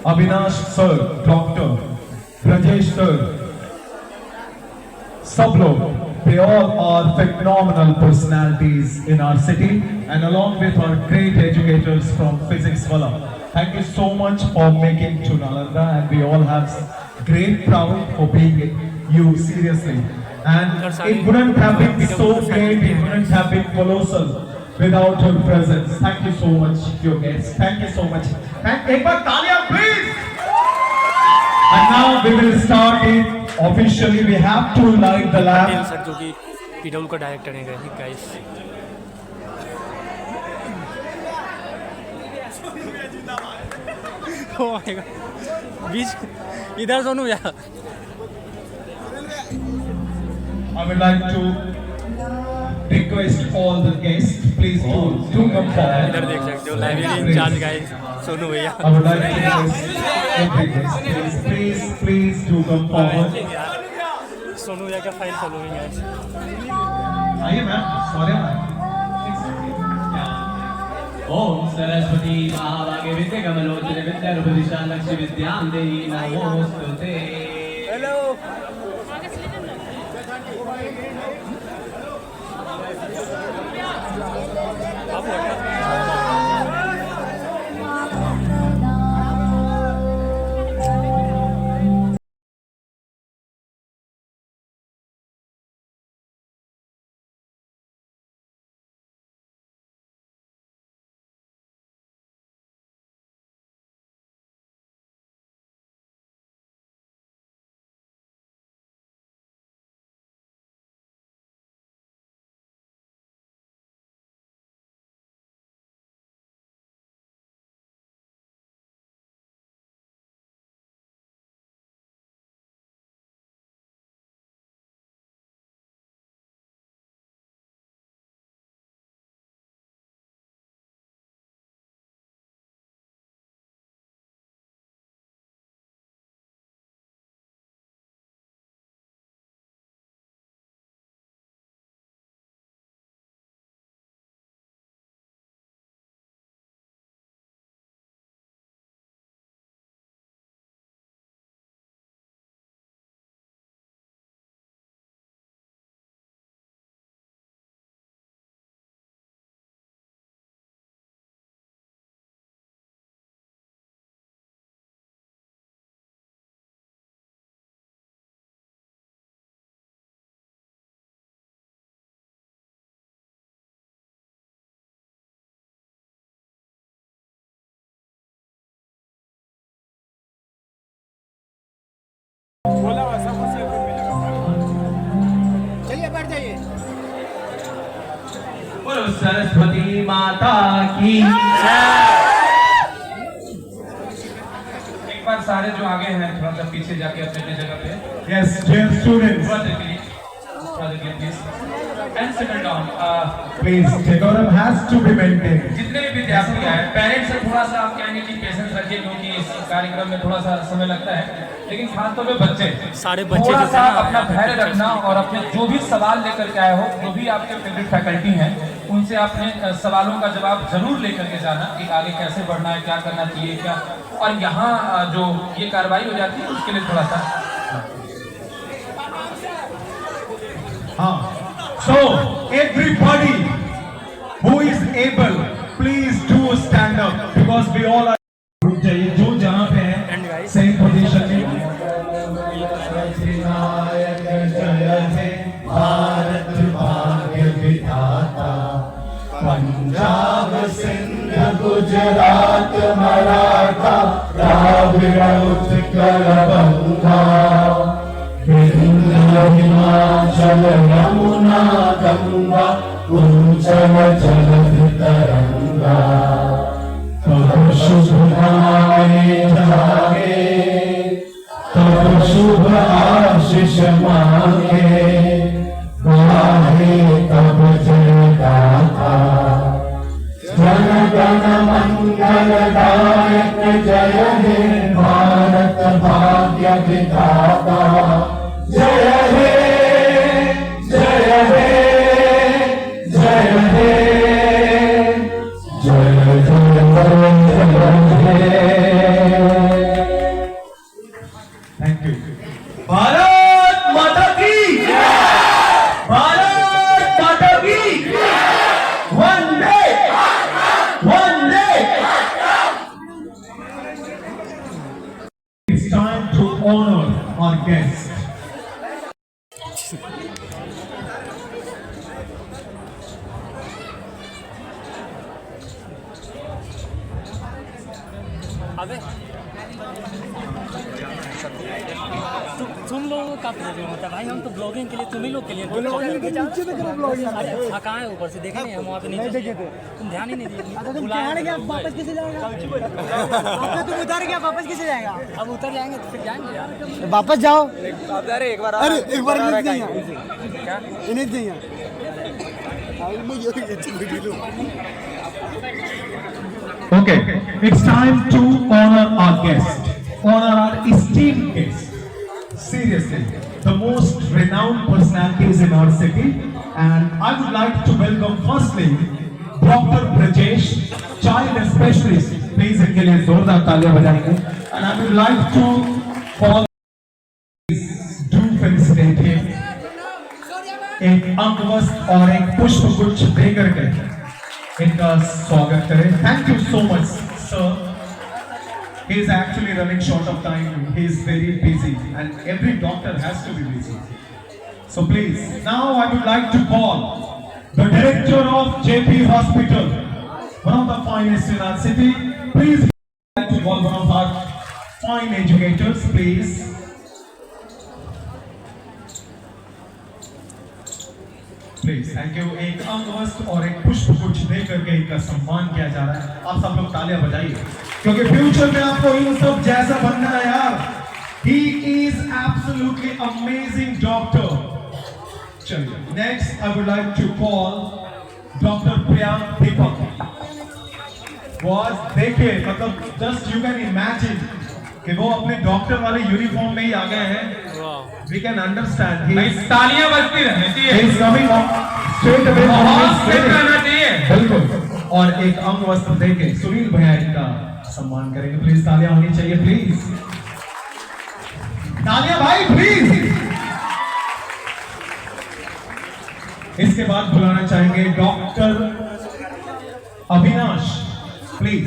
Avinash sir, doctor Brajesh sir, सब लोग, they all are phenomenal personalities in our city, and along with our great educators from Physics Wala. Thank you so much for making to Nalanda, and we all have great proud for being you, seriously. And it wouldn't have been so great, it wouldn't have been colossal without your presence. Thank you so much, your guests. Thank you so much. एक बार तालियां please. And now we will start it officially. We have to light the lamp. Patel sir जो कि PW का director हैं guys. Oh my God, बीच इधर सोनू यार। I would like to request all the guests, please do come forward. इधर देख सकते हो लाइब्रेरी इंचार्ज गाइस सोनू भैया। I would like to request every guest, please do come forward. Sonu भैया का फाइल फॉलोइंग गाइस। आइए मैम, सॉरी मैम। ओम सरस्वती महाभागे विद्या कमलोचने विद्या रूपदिशा लक्ष्मी विद्यां देहि नमोस्तुते। हेलो। बोलो सरस्वती माता की। एक बार सारे जो आगे हैं थोड़ा सा पीछे जाके अपने अपनी जगह पे। Yes, dear students, थोड़ा देर के लिए please and settle down. please, decorum has to be maintained. जितने भी विद्यार्थी आए पेरेंट्स से थोड़ा सा आप कहेंगे कि पेशेंस रखिए, क्योंकि इस कार्यक्रम में थोड़ा सा समय लगता है, लेकिन खासतौर पे बच्चे सारे बच्चे थोड़ा जो सा थे ना, अपना धैर्य रखना और अपने जो भी सवाल लेकर के आए हो, जो भी आपके फेवरेट फैकल्टी हैं, उनसे अपने सवालों का जवाब जरूर लेकर के जाना कि आगे कैसे बढ़ना है, क्या करना चाहिए, क्या। और यहाँ जो ये कार्रवाई हो जाती है उसके लिए थोड़ा सा So, everybody who is able, please do stand up because we all are. रुक जाइए, जो जहाँ पे है सेम पोजीशन में। भारत भाग्य विधाता, पंजाब सिंध गुजरात मराठा द्राविड़ उत्कल बंगा, हिमाचल यमुना गंगा उच्चल जलधि तरंगा, तब शुभ नामे जागे, तब शुभ आशीष मांगे, गाहे तब जयगाथा, जन गण मंगल दायक जय हे भारत भाग्य विधाता, जय हे जय हे जय हे जय जय थैंक यू। भारत माता की, भारत माता की, वंदे वंदे। It's time to honor our guest. अबे तुम लोगों का प्रॉब्लम होता है भाई, हम तो ब्लॉगिंग के लिए तुम ही लोग के लिए हाँ कहाँ है ऊपर से देखे नहीं हम वहाँ पे नीचे तुम ध्यान ही नहीं दिए। वापस कैसे जाएगा? तुम उतर गया वापस कैसे जाएगा? अब उतर जाएंगे तो फिर जाएंगे यार, वापस जाओ। अरे एक बार इन्हें चाहिए। Okay, it's time to honor our guest, honor our esteemed guest. Seriously, the most renowned personalities in our city, and I would like to welcome firstly Dr. Brajesh, child specialist. Please इनके लिए जोरदार तालियां बजाएंगे. And I would like to call, do felicitate him. एक अंगवस्त्र और एक पुष्प गुच्छ देकर के इनका स्वागत करें. Thank you so much, sir. He is actually running short of time. He is very busy, and every doctor has to be busy. So please, now I would like to call the director of JP Hospital, one of the finest in our city. Please, I would like to call one of our fine educators, please. Please thank you. एक अंगवस्त्र और एक पुष्प गुच्छ देकर के इनका सम्मान किया जा रहा है. आप सब लोग तालियां बजाइए क्योंकि फ्यूचर में आपको इन सब जैसा बनना है यार. He is absolutely amazing doctor. चलिए next I would like to call doctor Priyank Deepak. Boss देखिए, मतलब जस्ट यू कैन इमेजिन कि वो अपने डॉक्टर वाले यूनिफॉर्म में ही आ गए हैं. We can understand. तालियां बजती रहनी चाहिए. He is coming up straight away. करना चाहिए. बिल्कुल. और एक अंगवस्त्र देके सुनील भैया इनका सम्मान करेंगे. प्लीज तालियां होनी चाहिए. प्लीज तालियां भाई प्लीज. इसके बाद बुलाना चाहेंगे डॉक्टर अविनाश. प्लीज.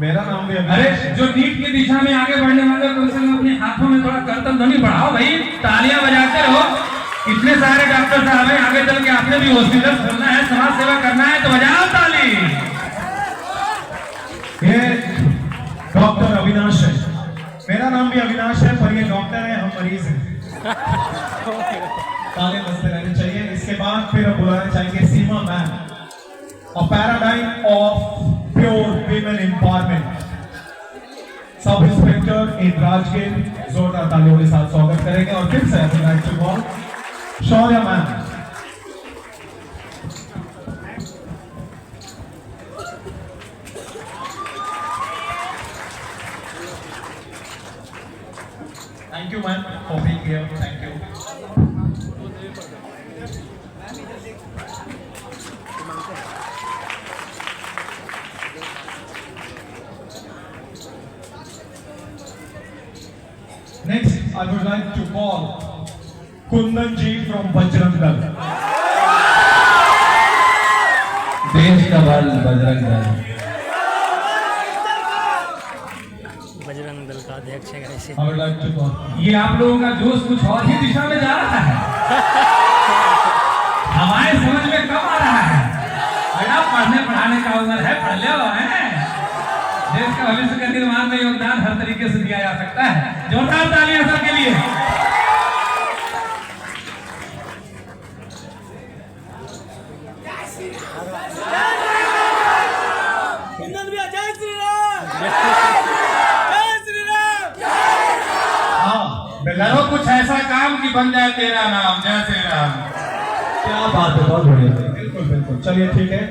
मेरा नाम भी अरे जो नीट की दिशा में आगे बढ़ने वाले कम से कम अपने हाथों में थोड़ा करतब ध्वनि बढ़ाओ भाई. तालियां बजाते रहो. इतने सारे डॉक्टर साहब हैं, आगे चल के आपने भी हॉस्पिटल खोलना है, समाज सेवा करना है, तो बजाओ ताली. ये डॉक्टर अविनाश है. मेरा नाम भी अविनाश है, पर ये डॉक्टर है, हम मरीज हैं. ताले बजते रहने चाहिए। इसके बाद फिर हम बुलाना चाहेंगे Seema ma'am, a paradigm of pure women empowerment, sub inspector in Rajgir. जोरदार तालियों के साथ स्वागत करेंगे। और फिर से I like to call Shaurya ma'am. Thank you, ma'am, for being here. Thank you. Next, I would like to call Kundan ji from Bajrang Dal. देश का बल बजरंग दल। बजरंग दल का अध्यक्ष है कैसे? I would like to call. ये आप लोगों का जोश कुछ और ही दिशा में जा रहा है, हमारे समझ में कम आ रहा है। बेटा पढ़ने पढ़ाने का उम्र है, पढ़ लो हैं। देश का भविष्य के निर्माण में योगदान हर तरीके से दिया जा सकता है। जोरदार तालियां सबके लिए। करो कुछ ऐसा काम कि बन जाए तेरा नाम। जय श्री राम। क्या बात है, बहुत बढ़िया। बिल्कुल बिल्कुल, चलिए ठीक है।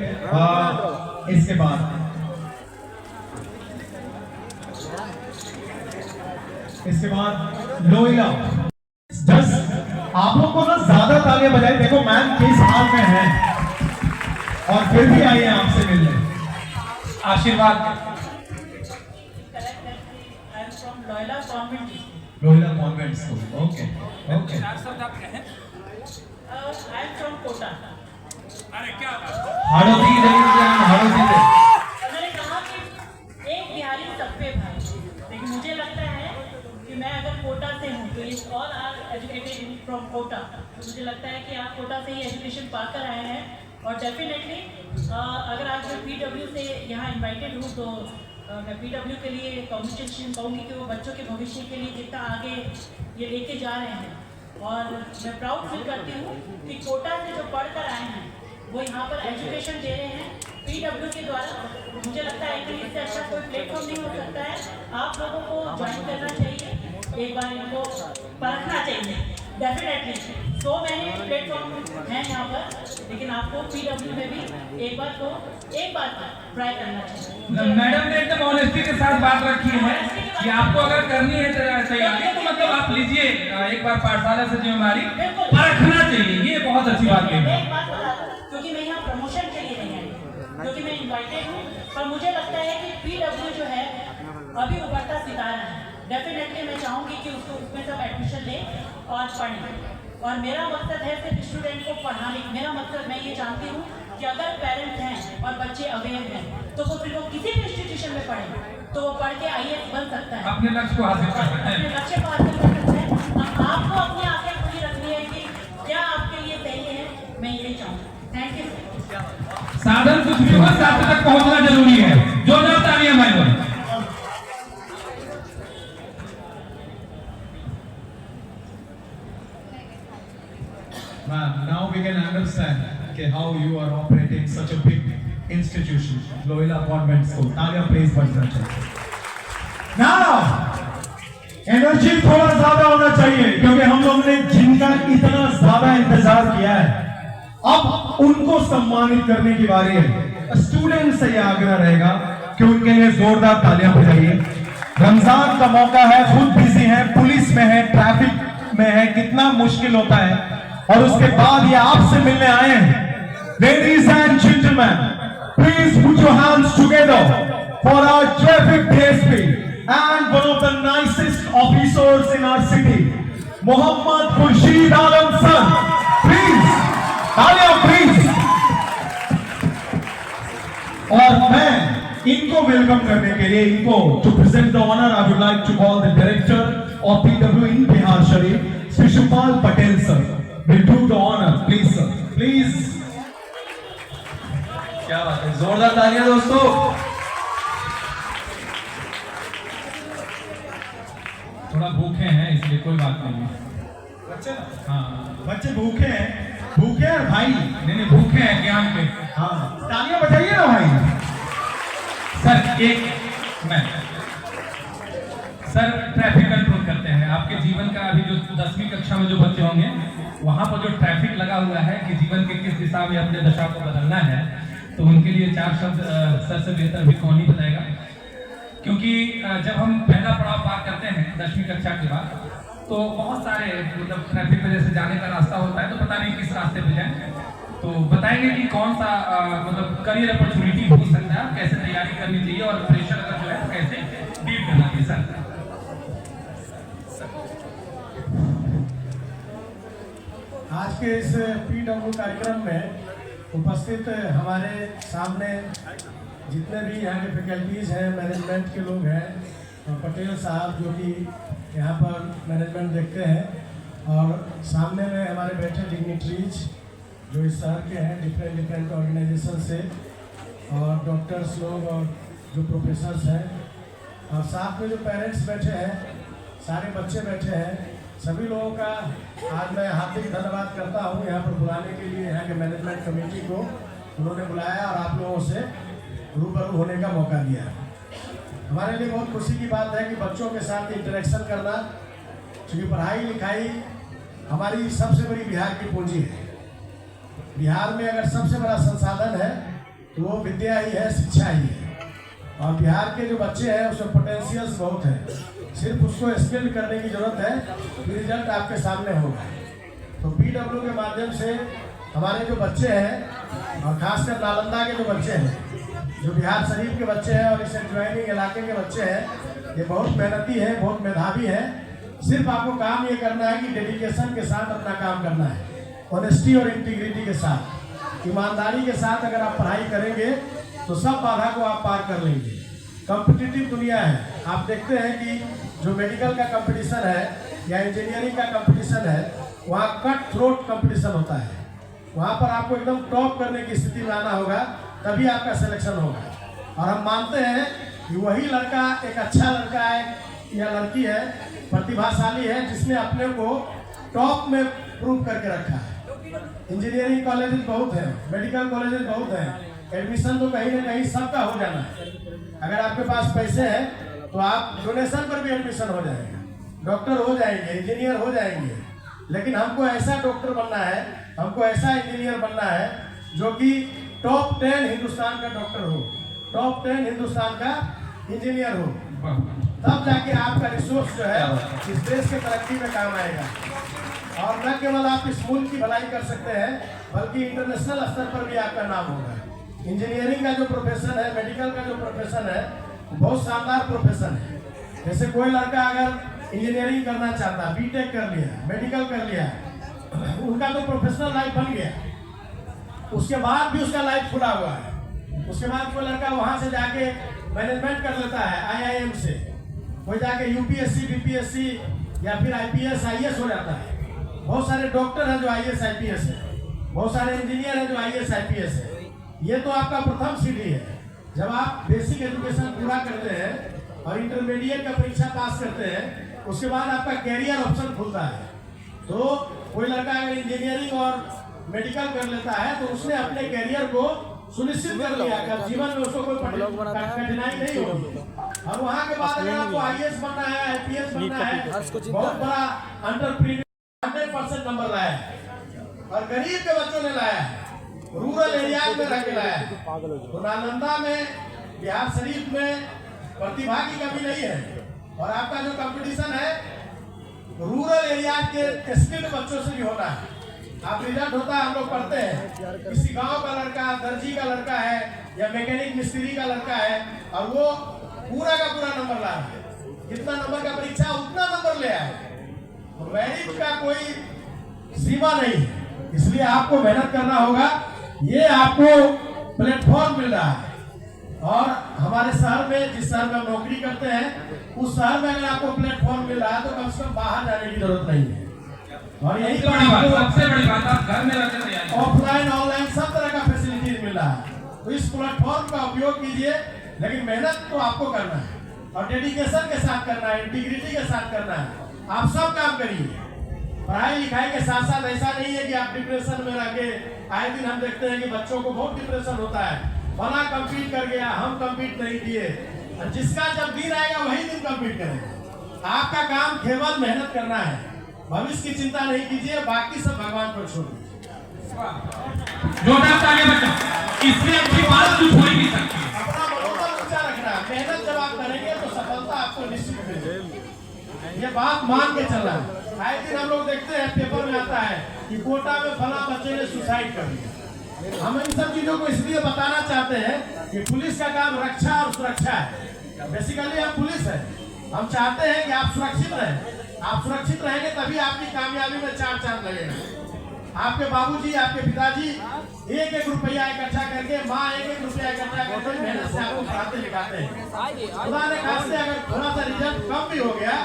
इसके बाद लोहिया, जस्ट आप लोग को ना ज्यादा तालियां बजाई। देखो मैम किस हाल में है और फिर भी आई है आपसे मिलने। आशीर्वाद। Lohia convent school, okay okay. अरे क्या हाड़ोती हाड़ोती मैंने कहा कि एक बिहारी सब पे भाई, लेकिन मुझे लगता है कि मैं अगर कोटा से हूँ तो इस all are educated from Kota, तो मुझे लगता है कि आप कोटा से ही एजुकेशन पाकर आए हैं। और डेफिनेटली अगर आज मैं PW से यहाँ इन्वाइटेड हूँ तो मैं PW के लिए कॉन्ग्रेचुलेशन कहूँगी कि वो बच्चों के भविष्य के लिए जितना आगे ये लेके जा रहे हैं। और मैं प्राउड फील करती हूँ कि कोटा से जो पढ़कर आए हैं वो यहाँ पर एजुकेशन दे रहे हैं PW के द्वारा। मुझे लगता है कि इससे अच्छा कोई प्लेटफॉर्म नहीं हो सकता है। आप लोगों को ज्वाइन करना चाहिए, एक बार इनको परखना चाहिए। डेफिनेटली सो मैंने प्लेटफॉर्म हैं यहाँ पर, लेकिन आपको PW में भी एक बार ट्राई करना चाहिए। मैडम ने एकदम ऑनेस्टी के साथ बात रखी है कि आपको अगर करनी है तैयारी तो मतलब आप लीजिए एक बार पाठशाला से जिम्मेदारी, परखना चाहिए। ये बहुत अच्छी बात है। एक बात बता दूं, क्योंकि मैं यहाँ प्रमोशन के लिए नहीं आई, क्योंकि मैं इन्वाइटेड हूँ। पर मुझे लगता है कि PW जो है अभी उभरता सितारा है। डेफिनेटली मैं चाहूँगी कि उसको उसमें सब एडमिशन ले और पढ़ें। और मेरा मकसद है सिर्फ स्टूडेंट को पढ़ाने। मेरा मकसद, मैं ये जानती हूँ कि अगर पेरेंट्स हैं और बच्चे अवेयर हैं तो वो फिर वो किसी भी इंस्टीट्यूशन में पढ़ें तो वो पढ़ के IAS बन सकता है, अपने लक्ष्य को हासिल कर सकते हैं। अपने लक्ष्य को हासिल कर सकते हैं। आपको अपनी आंखें खुली रखनी है कि क्या आपके लिए सही है। मैं यही चाहूँगी। Thank you. साधन कुछ भी हो, साधन तक पहुँचना जरूरी है। जोरदार तालियां भाई बोल। Ma'am, now we can understand okay, how you are operating such a big institution, Loyola Convent School. तालियां please बजना चाहिए। Now, एनर्जी थोड़ा ज्यादा होना चाहिए क्योंकि हम लोग ने जिनका इतना ज्यादा इंतजार किया है, अब उनको सम्मानित करने की बारी है। स्टूडेंट से यह आग्रह रहेगा कि उनके लिए जोरदार तालियां बजाइए। रमजान का मौका है, खुद बिजी है, पुलिस में है, ट्रैफिक में है, कितना मुश्किल होता है और उसके बाद ये आपसे मिलने आए हैं। Ladies and gentlemen, please put your hands together for our traffic DSP and one of the nicest officers in our city, Mohammad Khurshid Alam sir. Please, तालियां please. और मैं इनको वेलकम करने के लिए, इनको to present the honor, I would like to call the director of PW in Bihar Sharif, Shishupal Patel sir. Will do the honor, please sir. Please. क्या बात है, जोरदार तालियां दोस्तों। थोड़ा भूखे हैं इसलिए कोई बात नहीं है। बच्चे ना? हाँ बच्चे भूखे हैं भाई। नहीं भूखे हैं ज्ञान पे। हाँ तालियां बजाइए ना भाई। सर सर ट्रैफिक कंट्रोल करते हैं आपके जीवन का। अभी जो 10वीं कक्षा में जो बच्चे होंगे वहाँ पर जो ट्रैफिक लगा हुआ है कि जीवन के किस दिशा में अपने दशा को बदलना है, तो उनके लिए 4 शब्द सर से बेहतर भी कौन ही बताएगा। क्योंकि जब हम पहला पड़ाव पार करते हैं 10वीं कक्षा के बाद, तो बहुत सारे मतलब ट्रैफिक वजह से जाने का रास्ता होता है, तो पता नहीं किस रास्ते पे जाए। तो बताएंगे कि कौन सा मतलब करियर अपॉर्चुनिटी हो सकता है, कैसे तैयारी करनी चाहिए और प्रेशर अगर जो है तो कैसे डील करना चाहिए। सर आज के इस PW कार्यक्रम में उपस्थित हमारे सामने जितने भी यहाँ के फैकल्टीज़ हैं, मैनेजमेंट के लोग हैं, और पटेल साहब जो कि यहाँ पर मैनेजमेंट देखते हैं, और सामने में हमारे बैठे डिग्निटरीज जो इस शहर के हैं डिफरेंट ऑर्गेनाइजेशन से, और डॉक्टर्स लोग और जो प्रोफेसर्स हैं, और साथ में जो पेरेंट्स बैठे हैं, सारे बच्चे बैठे हैं, सभी लोगों का आज मैं हार्दिक धन्यवाद करता हूँ यहाँ पर बुलाने के लिए। यहाँ के मैनेजमेंट कमेटी को उन्होंने बुलाया और आप लोगों से रूबरू होने का मौका दिया। हमारे लिए बहुत खुशी की बात है कि बच्चों के साथ इंटरेक्शन करना, क्योंकि पढ़ाई लिखाई हमारी सबसे बड़ी बिहार की पूंजी है। बिहार में अगर सबसे बड़ा संसाधन है तो वो विद्या ही है, शिक्षा ही है। और बिहार के जो बच्चे हैं उसमें पोटेंशियल्स बहुत है, सिर्फ उसको स्किल करने की जरूरत है, रिजल्ट आपके सामने होगा। तो PW के माध्यम से हमारे जो बच्चे हैं, और खासकर नालंदा के जो बच्चे हैं, जो बिहार शरीफ के बच्चे हैं और इस एडजॉइनिंग इलाके के बच्चे हैं, ये बहुत मेहनती हैं, बहुत मेधावी हैं। सिर्फ आपको काम ये करना है कि डेडिकेशन के साथ अपना काम करना है, ऑनेस्टी और इंटीग्रिटी के साथ, ईमानदारी के साथ अगर आप पढ़ाई करेंगे तो सब बाधा को आप पार कर लेंगे। कॉम्पिटिटिव दुनिया है, आप देखते हैं कि जो मेडिकल का कंपटीशन है या इंजीनियरिंग का कंपटीशन है, वहाँ कट थ्रोट कंपटीशन होता है। वहाँ पर आपको एकदम टॉप करने की स्थिति में आना होगा, तभी आपका सिलेक्शन होगा। और हम मानते हैं कि वही लड़का एक अच्छा लड़का है या लड़की है, प्रतिभाशाली है, जिसने अपने को टॉप में प्रूव करके रखा है। इंजीनियरिंग कॉलेजेस बहुत हैं, मेडिकल कॉलेजेस बहुत हैं, एडमिशन तो कहीं ना कहीं सबका हो जाना है। अगर आपके पास पैसे हैं तो आप डोनेशन पर भी एडमिशन हो जाएगा, डॉक्टर हो जाएंगे, इंजीनियर हो जाएंगे। लेकिन हमको ऐसा डॉक्टर बनना है, हमको ऐसा इंजीनियर बनना है जो कि टॉप 10 हिंदुस्तान का डॉक्टर हो, टॉप 10 हिंदुस्तान का इंजीनियर हो, तब जाके आपका रिसोर्स जो है इस देश के तरक्की में काम आएगा। और न केवल आप इस मुल्क की भलाई कर सकते हैं, बल्कि इंटरनेशनल स्तर पर भी आपका नाम होगा। इंजीनियरिंग का जो प्रोफेशन है, मेडिकल का जो प्रोफेशन है, बहुत शानदार प्रोफेशन है। जैसे कोई लड़का अगर इंजीनियरिंग करना चाहता, बीटेक कर लिया, मेडिकल कर लिया, उनका तो प्रोफेशनल लाइफ बन गया, उसके बाद भी उसका लाइफ खुला हुआ है। उसके बाद कोई लड़का वहाँ से जाके मैनेजमेंट कर लेता है IIM से, कोई जाके UPSC BPSC या फिर IPS IAS हो जाता है। बहुत सारे डॉक्टर हैं जो IAS IPS है, बहुत सारे इंजीनियर हैं जो IAS IPS है। ये तो आपका प्रथम सीढ़ी है। जब आप बेसिक एजुकेशन पूरा करते हैं और इंटरमीडिएट का परीक्षा पास करते हैं, उसके बाद आपका कैरियर ऑप्शन खुलता है। तो कोई लड़का अगर इंजीनियरिंग और मेडिकल कर लेता है तो उसने अपने कैरियर को सुनिश्चित कर लिया कि जीवन में उसको कोई कठिनाई नहीं होगी। और वहाँ के बाद अगर आपको IAS बनना है, IPS बनना है, बहुत बड़ा एंटरप्रेन्योर 100% नंबर लाया है, और गरीब के बच्चों ने लाया है, रूरल एरिया में रह के लाया है। तो नालंदा में, बिहार शरीफ में प्रतिभा की कमी नहीं है। और आपका जो कंपटीशन है रूरल एरिया के स्किल्ड बच्चों से भी होना है। आप रिजल्ट होता है, हम लोग पढ़ते हैं, किसी गांव का लड़का, दर्जी का लड़का है या मैकेनिक मिस्त्री का लड़का है, और वो पूरा का पूरा नंबर ला रहा है, जितना नंबर का परीक्षा उतना नंबर ले आए। मेरिट का कोई सीमा नहीं है, इसलिए आपको मेहनत करना होगा। ये आपको प्लेटफॉर्म मिल रहा है, और हमारे शहर में, जिस शहर में हम नौकरी करते हैं, उस शहर में अगर आपको प्लेटफॉर्म मिल रहा है तो कम से कम बाहर जाने की जरूरत नहीं है। और यही सबसे बड़ी बात आप घर में रहते, ऑफलाइन ऑनलाइन सब तरह का फैसिलिटीज मिल रहा है। तो इस प्लेटफॉर्म का उपयोग कीजिए, लेकिन मेहनत तो आपको करना है और डेडिकेशन के साथ करना है, इंटीग्रिटी के साथ करना है। आप सब काम करिए, पढ़ाई लिखाई के साथ साथ ऐसा नहीं है कि आप डिप्रेशन में रह के, आए दिन हम देखते हैं कि बच्चों को बहुत डिप्रेशन होता है, फला कम्पीट कर गया, हम कम्पीट नहीं किए। जिसका जब दिन आएगा वही दिन कम्पीट करेंगे। आपका काम केवल मेहनत करना है, भविष्य की चिंता नहीं कीजिए, बाकी सब भगवान पर छोड़ दीजिए। जोरदार तालियां बच्चों, इससे अच्छी बात कुछ हो ही नहीं सकती। अपना मनोबल ऊंचा रखना, मेहनत जब आप करेंगे तो सफलता आपको निश्चित मिलेगी। ये बात मान के चलना है। आए दिन हम लोग देखते हैं पेपर में आता है कि कोटा में फला बच्चे ने सुसाइड कर लिया। हम इन सब चीजों को इसलिए बताना चाहते हैं कि पुलिस का काम रक्षा और सुरक्षा है। बेसिकली हम पुलिस है, हम चाहते हैं कि आप सुरक्षित रहें। आप सुरक्षित रहेंगे तभी आपकी कामयाबी में चार चांद लगेगा। आपके बाबूजी, आपके पिताजी एक एक रुपया इकट्ठा करके, माँ एक एक रुपया इकट्ठा करके मेहनत से आपको पढ़ाते लिखाते हैं। खुदा ने खास्ते अगर थोड़ा सा रिजल्ट कम भी हो गया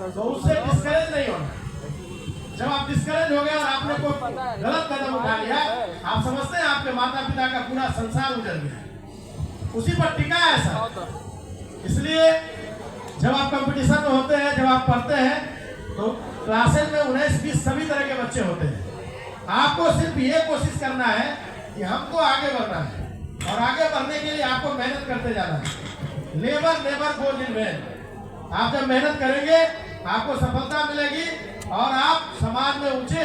तो उससे डिस्करेज नहीं होना। जब आप डिस्करेज हो गए और आपने कोई गलत कदम उठा लिया, आप समझते हैं आपके माता पिता का पूरा संसार उजड़ गया, उसी पर टिका है सर। इसलिए जब आप कंपटीशन में होते हैं, जब आप पढ़ते हैं, तो क्लासेज में 19-20 सभी तरह के बच्चे होते हैं। आपको सिर्फ ये कोशिश करना है कि हमको आगे बढ़ना है, और आगे बढ़ने के लिए आपको मेहनत करते जाना है। Labour never goes in when. आप जब मेहनत करेंगे आपको सफलता मिलेगी और आप समाज में ऊंचे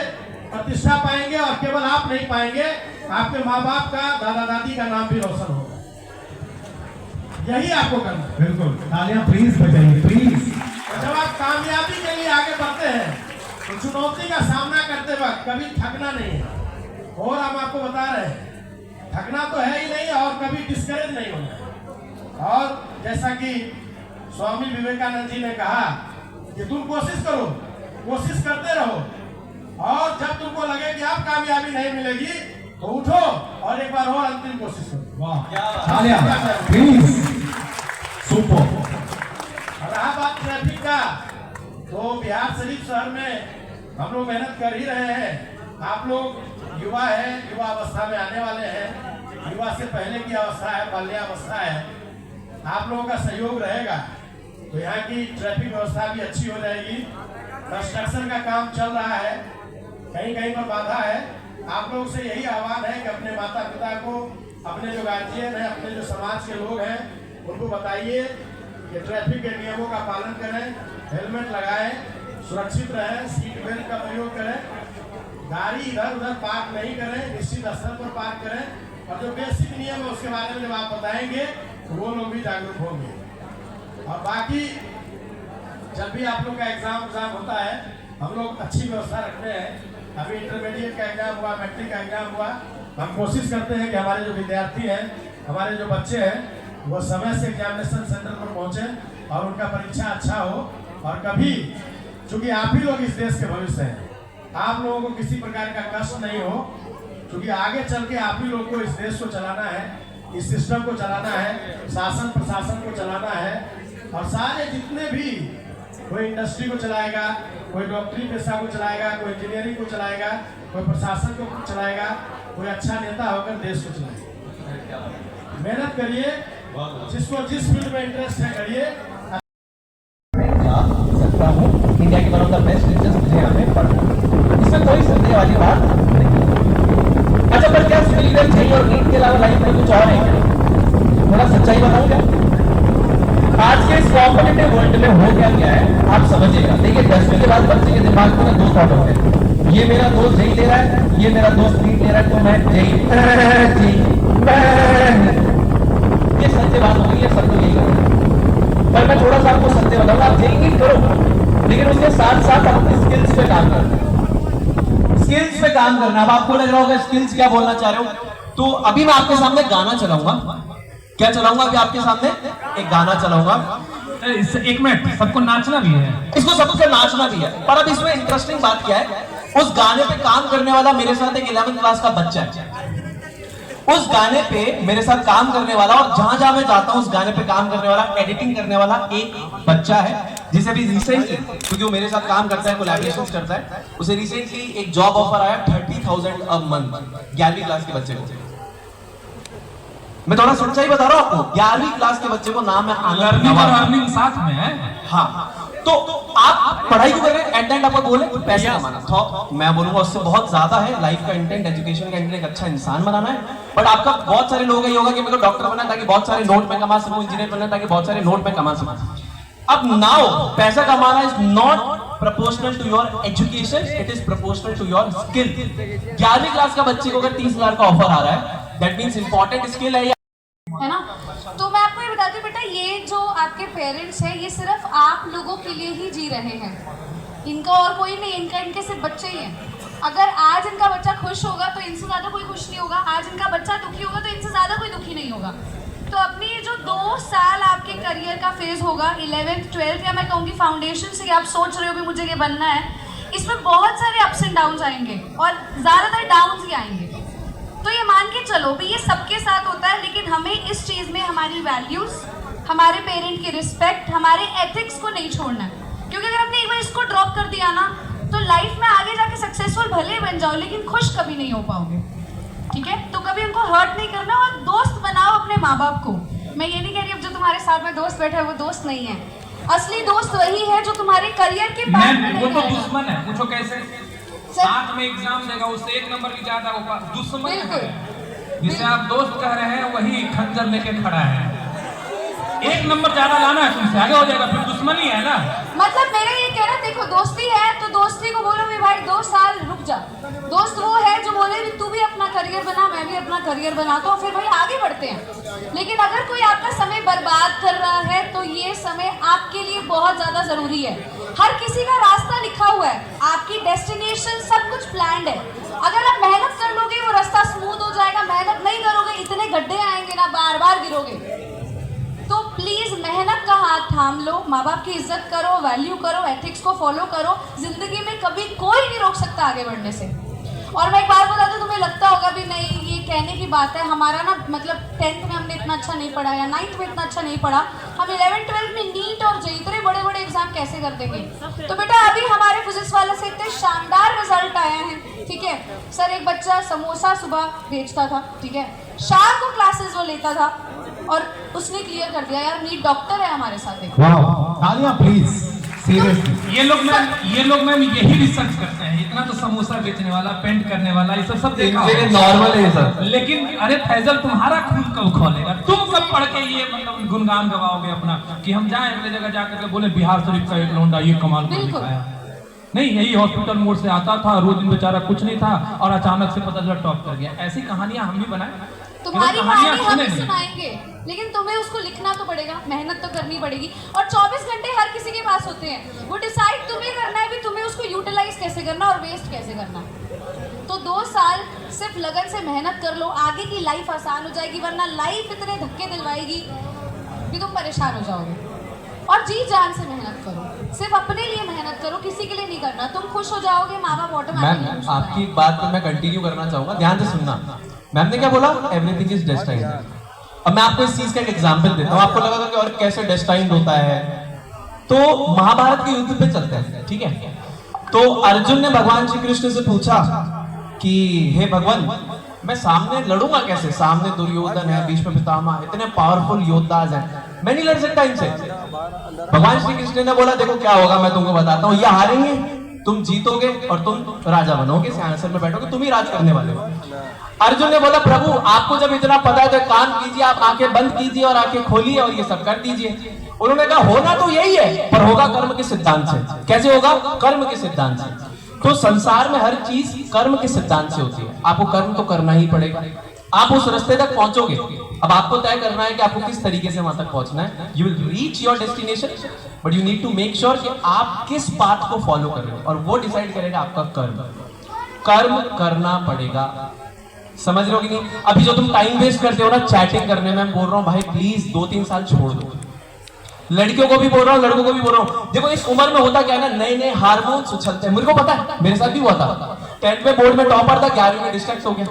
प्रतिष्ठा पाएंगे, और केवल आप नहीं पाएंगे, आपके माँ बाप का, दादा दादी का नाम भी रोशन होगा। यही आपको करना है। बिल्कुल, तालियां प्लीज बजाइए प्लीज। जब आप कामयाबी के लिए आगे बढ़ते हैं तो चुनौती का सामना करते वक्त कभी थकना नहीं है। और हम आपको बता रहे हैं, थकना तो है ही नहीं, और कभी डिस्करेज नहीं होना। और जैसा कि स्वामी विवेकानंद जी ने कहा कि तुम कोशिश करो, कोशिश करते रहो, और जब तुमको लगे कि अब कामयाबी नहीं मिलेगी तो उठो और एक बार और अंतिम कोशिश करो। वाह, प्लीज, सुपर। रहा बात ट्रैफिक का, तो बिहार शरीफ शहर में हम लोग मेहनत कर ही रहे हैं। आप लोग युवा है, युवा अवस्था में आने वाले हैं, युवा से पहले की अवस्था है, बाल्यावस्था है। आप लोगों का सहयोग रहेगा तो यहाँ की ट्रैफिक व्यवस्था भी अच्छी हो जाएगी। कंस्ट्रक्शन का काम चल रहा है, कहीं कहीं पर बाधा है। आप लोगों से यही आह्वान है कि अपने माता पिता को, अपने जो गार्जियन है, अपने जो समाज के लोग हैं, उनको बताइए कि ट्रैफिक के नियमों का पालन करें, हेलमेट लगाएं, सुरक्षित रहें, सीट बेल्ट का प्रयोग करें, गाड़ी इधर उधर पार्क नहीं करें, निश्चित स्थल पर पार्क करें। और जो बेसिक नियम है उसके बारे में जब आप बताएंगे तो वो लोग भी जागरूक होंगे। और बाकी जब भी आप लोग का एग्जाम होता है, हम लोग अच्छी व्यवस्था रखते हैं। अभी इंटरमीडिएट का एग्जाम हुआ, मैट्रिक का एग्जाम हुआ, हम कोशिश करते हैं कि हमारे जो विद्यार्थी हैं, हमारे जो बच्चे हैं, वो समय से एग्जामिनेशन सेंटर पर पहुंचे और उनका परीक्षा अच्छा हो। और कभी, चूंकि आप ही लोग इस देश के भविष्य हैं, आप लोगों को किसी प्रकार का कष्ट नहीं हो, क्योंकि आगे चल के आप ही लोग को इस देश को चलाना है, इस सिस्टम को चलाना है, शासन प्रशासन को चलाना है। और सारे जितने भी, कोई इंडस्ट्री को चलाएगा, कोई डॉक्टरी पेशा को चलाएगा, कोई इंजीनियरिंग को चलाएगा, कोई प्रशासन को चलाएगा, कोई अच्छा नेता होकर देश को चलाएगा। मेहनत करिए, जिसको जिस फील्ड में इंटरेस्ट है करिए। सकता हूँ इंडिया के one of the best teachers मुझे यहाँ पे पढ़ना, इसमें कोई संदेह वाली बात नहीं। अच्छा, पर क्या स्किल लेवल चाहिए और नीट के अलावा लाइफ में कुछ और है क्या? थोड़ा सच्चाई बताऊँ क्या? आज के इस कॉम्पिटिटिव वर्ल्ड में हो क्या है आप समझिएगा। देखिए, 10वीं के बाद बच्चे के दिमाग में दो थॉट होते हैं, ये मेरा दोस्त जेई ले रहा है, ये मेरा दोस्त नीट ले रहा है, तो मैं जेई। ये सत्य बात होगी, ये सब लोग यही करते हैं। पर मैं थोड़ा सा आपको सत्य बताऊंगा, आप जेई नीट करो, लेकिन उसके साथ साथ अपनी स्किल्स पे काम करना, स्किल्स पे काम करना। अब आपको लग रहा होगा स्किल्स क्या बोलना चाह रहे हो, तो अभी मैं आपके सामने गाना चलाऊंगा। क्या चलाऊंगा अभी आपके सामने? एक गाना चलाऊंगा। एक मिनट, सबको नाचना भी है, इसको सबको नाचना भी है। पर अब इसमें इंटरेस्टिंग बात क्या है, उस गाने पे काम करने वाला मेरे साथ एक 11th क्लास का बच्चा है। उस गाने पे मेरे साथ काम करने वाला, और जहां जहां मैं जाता हूं उस गाने पे काम करने वाला, एडिटिंग करने वाला एक बच्चा है, जिसे भी रिसेंटली, क्योंकि वो मेरे साथ काम करता है, कोलैबोरेशंस करता है, उसे रिसेंटली एक जॉब ऑफर आया 30,000 अ मंथ, 11वीं क्लास के बच्चे को। मैं थोड़ा सच्चाई बता रहा हूं आपको, 11वीं क्लास के बच्चे को नाम है आनंद। लर्निंग और अर्निंग साथ में है। हाँ, तो आप पढ़ाई क्यों कर रहे हैं? एट द एंड आपका गोल है पैसा कमाना, तो मैं बोलूंगा उससे बहुत ज्यादा है। लाइफ का इंटेंट, एजुकेशन का इंटेंट एक अच्छा इंसान बनाना है। बट आपका बहुत सारे लोग ये होगा कि मेरे को डॉक्टर बनना ताकि बहुत सारे नोट में कमा सकूं, इंजीनियर बनना ताकि बहुत सारे नोट में कमा सकूं। अब नाउ पैसा कमाना is not proportional to your education, it is proportional to your skill. 11वीं क्लास का बच्चे को अगर 30,000 का ऑफर आ रहा है, दैट मींस इंपॉर्टेंट स्किल है ना। तो मैं आपको ये बताती हूँ बेटा, ये जो आपके पेरेंट्स हैं ये सिर्फ आप लोगों के लिए ही जी रहे हैं, इनका और कोई नहीं, इनके सिर्फ बच्चे ही हैं। अगर आज इनका बच्चा खुश होगा तो इनसे ज़्यादा कोई खुश नहीं होगा, आज इनका बच्चा दुखी होगा तो इनसे ज़्यादा कोई दुखी नहीं होगा। तो अपनी ये जो 2 साल आपके करियर का फेज होगा, 11th 12th या मैं कहूँगी फाउंडेशन से आप सोच रहे हो कि मुझे ये बनना है, इसमें बहुत सारे अप्स एंड डाउन्स आएंगे और ज़्यादातर डाउन्स ही आएंगे। तो ये मान के चलो भी ये सबके साथ होता है, लेकिन हमें इस चीज़ में हमारी वैल्यूज़, हमारे पेरेंट की रिस्पेक्ट, हमारे एथिक्स को नहीं छोड़ना है। क्योंकि अगर हमने एक बार इसको ड्रॉप कर दिया ना तो लाइफ में आगे जाके सक्सेसफुल भले बन जाओ लेकिन खुश कभी नहीं हो पाओगे। ठीक है, तो कभी उनको हर्ट नहीं करना और दोस्त बनाओ अपने माँ बाप को। मैं ये नहीं कह रही अब जो तुम्हारे साथ में दोस्त बैठे हैं वो दोस्त नहीं है, असली दोस्त वही है जो तुम्हारे करियर के पास में वो तो दुश्मन है। पूछो कैसे? साथ में एग्जाम देगा उससे 1 नंबर की ज्यादा होगा, दुश्मन है। जिसे आप दोस्त कह रहे हैं वही खंजर लेके खड़ा है। 1 नंबर ज्यादा लाना है तुमसे, आगे हो जाएगा, फिर दुश्मनी है ना। मतलब मेरा ये कहना, देखो दोस्ती है तो दोस्ती को बोलो भी भाई 2 साल रुक जा। दोस्त वो है जो बोले भी तू भी अपना करियर बना, मैं भी अपना करियर बनाता हूँ, फिर भाई आगे बढ़ते हैं। लेकिन अगर कोई आपका समय बर्बाद कर रहा है तो ये समय आपके लिए बहुत ज्यादा जरूरी है। हर किसी का रास्ता लिखा हुआ है, आपकी डेस्टिनेशन सब कुछ प्लान्ड है। अगर आप मेहनत कर लोगे वो रास्ता स्मूथ हो जाएगा, मेहनत नहीं करोगे इतने गड्ढे आएंगे ना, बार बार गिरोगे। तो प्लीज मेहनत का हाथ थाम लो, माँ बाप की इज्जत करो, वैल्यू करो, एथिक्स को फॉलो करो। जिंदगी में कभी कोई नहीं रोक सकता आगे बढ़ने से। और मैं एक बात बता दूं, तुम्हें लगता होगा भी नहीं ये कहने की बात है, हमारा ना मतलब 10th में हमने इतना अच्छा नहीं पढ़ा या 9th में इतना अच्छा नहीं पढ़ा, हम 11th 12th में नीट और जेईई इतने बड़े बड़े एग्जाम कैसे कर देंगे। तो बेटा अभी हमारे फिजिक्स वाले से इतने शानदार रिजल्ट आए हैं। ठीक है सर, एक बच्चा समोसा सुबह बेचता था, ठीक है, शाम को क्लासेस वो लेता था और उसने क्लियर कर दिया। यार नीट डॉक्टर है हमारे साथ। तालियां प्लीज। सीरियसली ये लोग मैम यही रिसर्च करते हैं। इतना तो समोसा बेचने वाला, पेंट करने वाला, ये सब देखा नॉर्मल है सर। लेकिन अरे फैजल तुम्हारा खून कब खोलेगा? तुम सब पढ़ के ये मतलब गुणगान गवाओगे अपना कि हम जाए अगले जगह जाकर के बोले बिहार शरीफ का एक लौंडा ये कमाल कर दिखाया। नहीं, यही हॉस्पिटल मोड़ से आता था, रोज दिन बेचारा कुछ नहीं था और अचानक से पता चला टॉप कर गया। ऐसी कहानियां हम भी बनाए, तुम्हारी कहानी हम ही सुनाएंगे, लेकिन तुम्हें उसको लिखना तो पड़ेगा, मेहनत तो करनी पड़ेगी। और 24 घंटे हर किसी के पास होते हैं, वो डिसाइड तुम्हें करना है भी तुम्हें उसको यूटिलाइज कैसे करना और वेस्ट कैसे करना। तो 2 साल सिर्फ लगन से मेहनत कर लो, आगे की लाइफ आसान हो जाएगी, वरना लाइफ इतने धक्के दिलवाएगी कि तुम परेशान हो जाओगे। और जी जान से मेहनत करो, सिर्फ अपने लिए मेहनत करो, किसी के लिए नहीं करना। तुम खुश हो जाओगे, माँ बाप ऑटोमेटिकली। मैम आपकी बात पर मैं कंटिन्यू करना चाहूंगा, ध्यान से सुनना। मैम ने क्या बोला? Everything is destined. अब मैं आपको इस चीज का एक एग्जांपल देता हूँ, आपको लगेगा कि और कैसे डेस्टाइन्ड होता है। तो महाभारत के युद्ध पे चलते हैं, ठीक है। तो अर्जुन ने भगवान श्री कृष्ण से पूछा कि हे भगवान, मैं सामने लड़ूंगा कैसे? सामने दुर्योधन है, भीष्म पितामह, इतने पावरफुल योद्धाज हैं, मैं नहीं लड़ सकता इनसे। भगवान श्री कृष्ण ने बोला देखो क्या होगा मैं तुमको बताता हूँ, ये हारेंगे, तुम जीतोगे और तुम राजा बनोगे, सिंहासन में बैठोगे, तुम ही राज करने वाले हो। अर्जुन ने बोला प्रभु आपको जब इतना पता है तो काम कीजिए, आप आंखें बंद कीजिए और आंखें खोलिए और ये सब कर दीजिए। उन्होंने कहा होना तो यही है, पर होगा कर्म के सिद्धांत से। कैसे होगा? कर्म के सिद्धांत से। तो संसार में हर चीज कर्म के सिद्धांत से होती है, आपको कर्म तो करना ही पड़ेगा, आप उस रास्ते तक पहुंचोगे। अब आपको तय करना है कि आपको किस तरीके से वहां तक पहुंचना है। You will reach your destination, but you need to make sure कि आप किस पाथ को फॉलो कर रहे हो, और वो डिसाइड करेगा आपका कर्म। कर्म करना पड़ेगा, समझ रहे हो कि नहीं? अभी जो तुम टाइम वेस्ट करते हो ना चैटिंग करने में, मैं बोल रहा हूँ भाई प्लीज 2-3 साल छोड़ दो। लड़कियों को भी बोल रहा हूँ, लड़कों को भी बोल रहा हूँ। देखो इस उम्र में होता क्या है ना, नए नए हार्मोन्स उछलते हैं। मेरे को पता है, मेरे साथ भी हुआ था। 10th में बोर्ड में टॉपर था, 11वीं में डिस्ट्रैक्ट हो गया।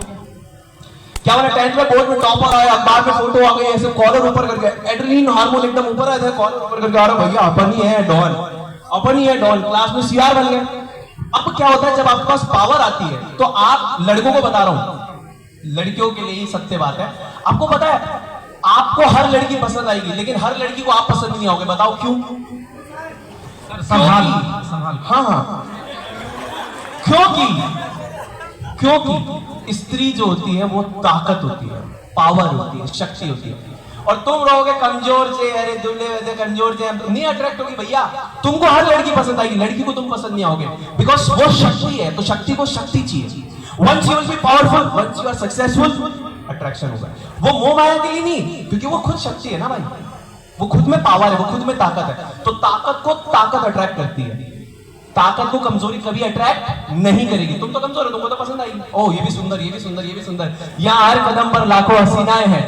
क्या बोला? 10th में बोर्ड में टॉपर आया, अखबार में फोटो आ गई, ऐसे कॉलर ऊपर करके, एड्रेनलिन हार्मोन एकदम ऊपर आया था, कॉलर ऊपर करके आ रहा भैया अपन ही है डॉन, अपन ही है डॉन। क्लास में सीआर बन गए। अब क्या होता है जब आपके पास पावर आती है, तो आप लड़कों को बता रहा हूं, लड़कियों के लिए ही सत्य बात है, आपको पता है आपको हर लड़की पसंद आएगी, लेकिन हर लड़की को आप पसंद नहीं आओगे। बताओ क्यों? संभाल। हाँ, क्योंकि स्त्री जो होती है वो ताकत होती है, पावर होती है, शक्ति होती है। और तुम रहोगे कमजोर से, अरे दुल्ले वैसे कमजोर से, नहीं अट्रैक्ट होगी भैया। तुमको हर लड़की पसंद आएगी, लड़की को तुम पसंद नहीं आओगे, बिकॉज वो शक्ति है। तो शक्ति को शक्ति चाहिए। Once you will be powerful, once you are successful, attraction होगा। वो मोह माया के लिए नहीं, क्योंकि वो खुद शक्ति है ना भाई, वो खुद में पावर है, वो खुद में ताकत है। तो ताकत को ताकत अट्रैक्ट करती है, ताकत को कमजोरी कभी अट्रैक्ट नहीं करेगी। तुम तो कमजोर हो, तुमको तो पसंद आएगी। ओह ये भी सुंदर, ये भी सुंदर, ये भी सुंदर। यहाँ हर कदम पर लाखों हसीनाएं हैं,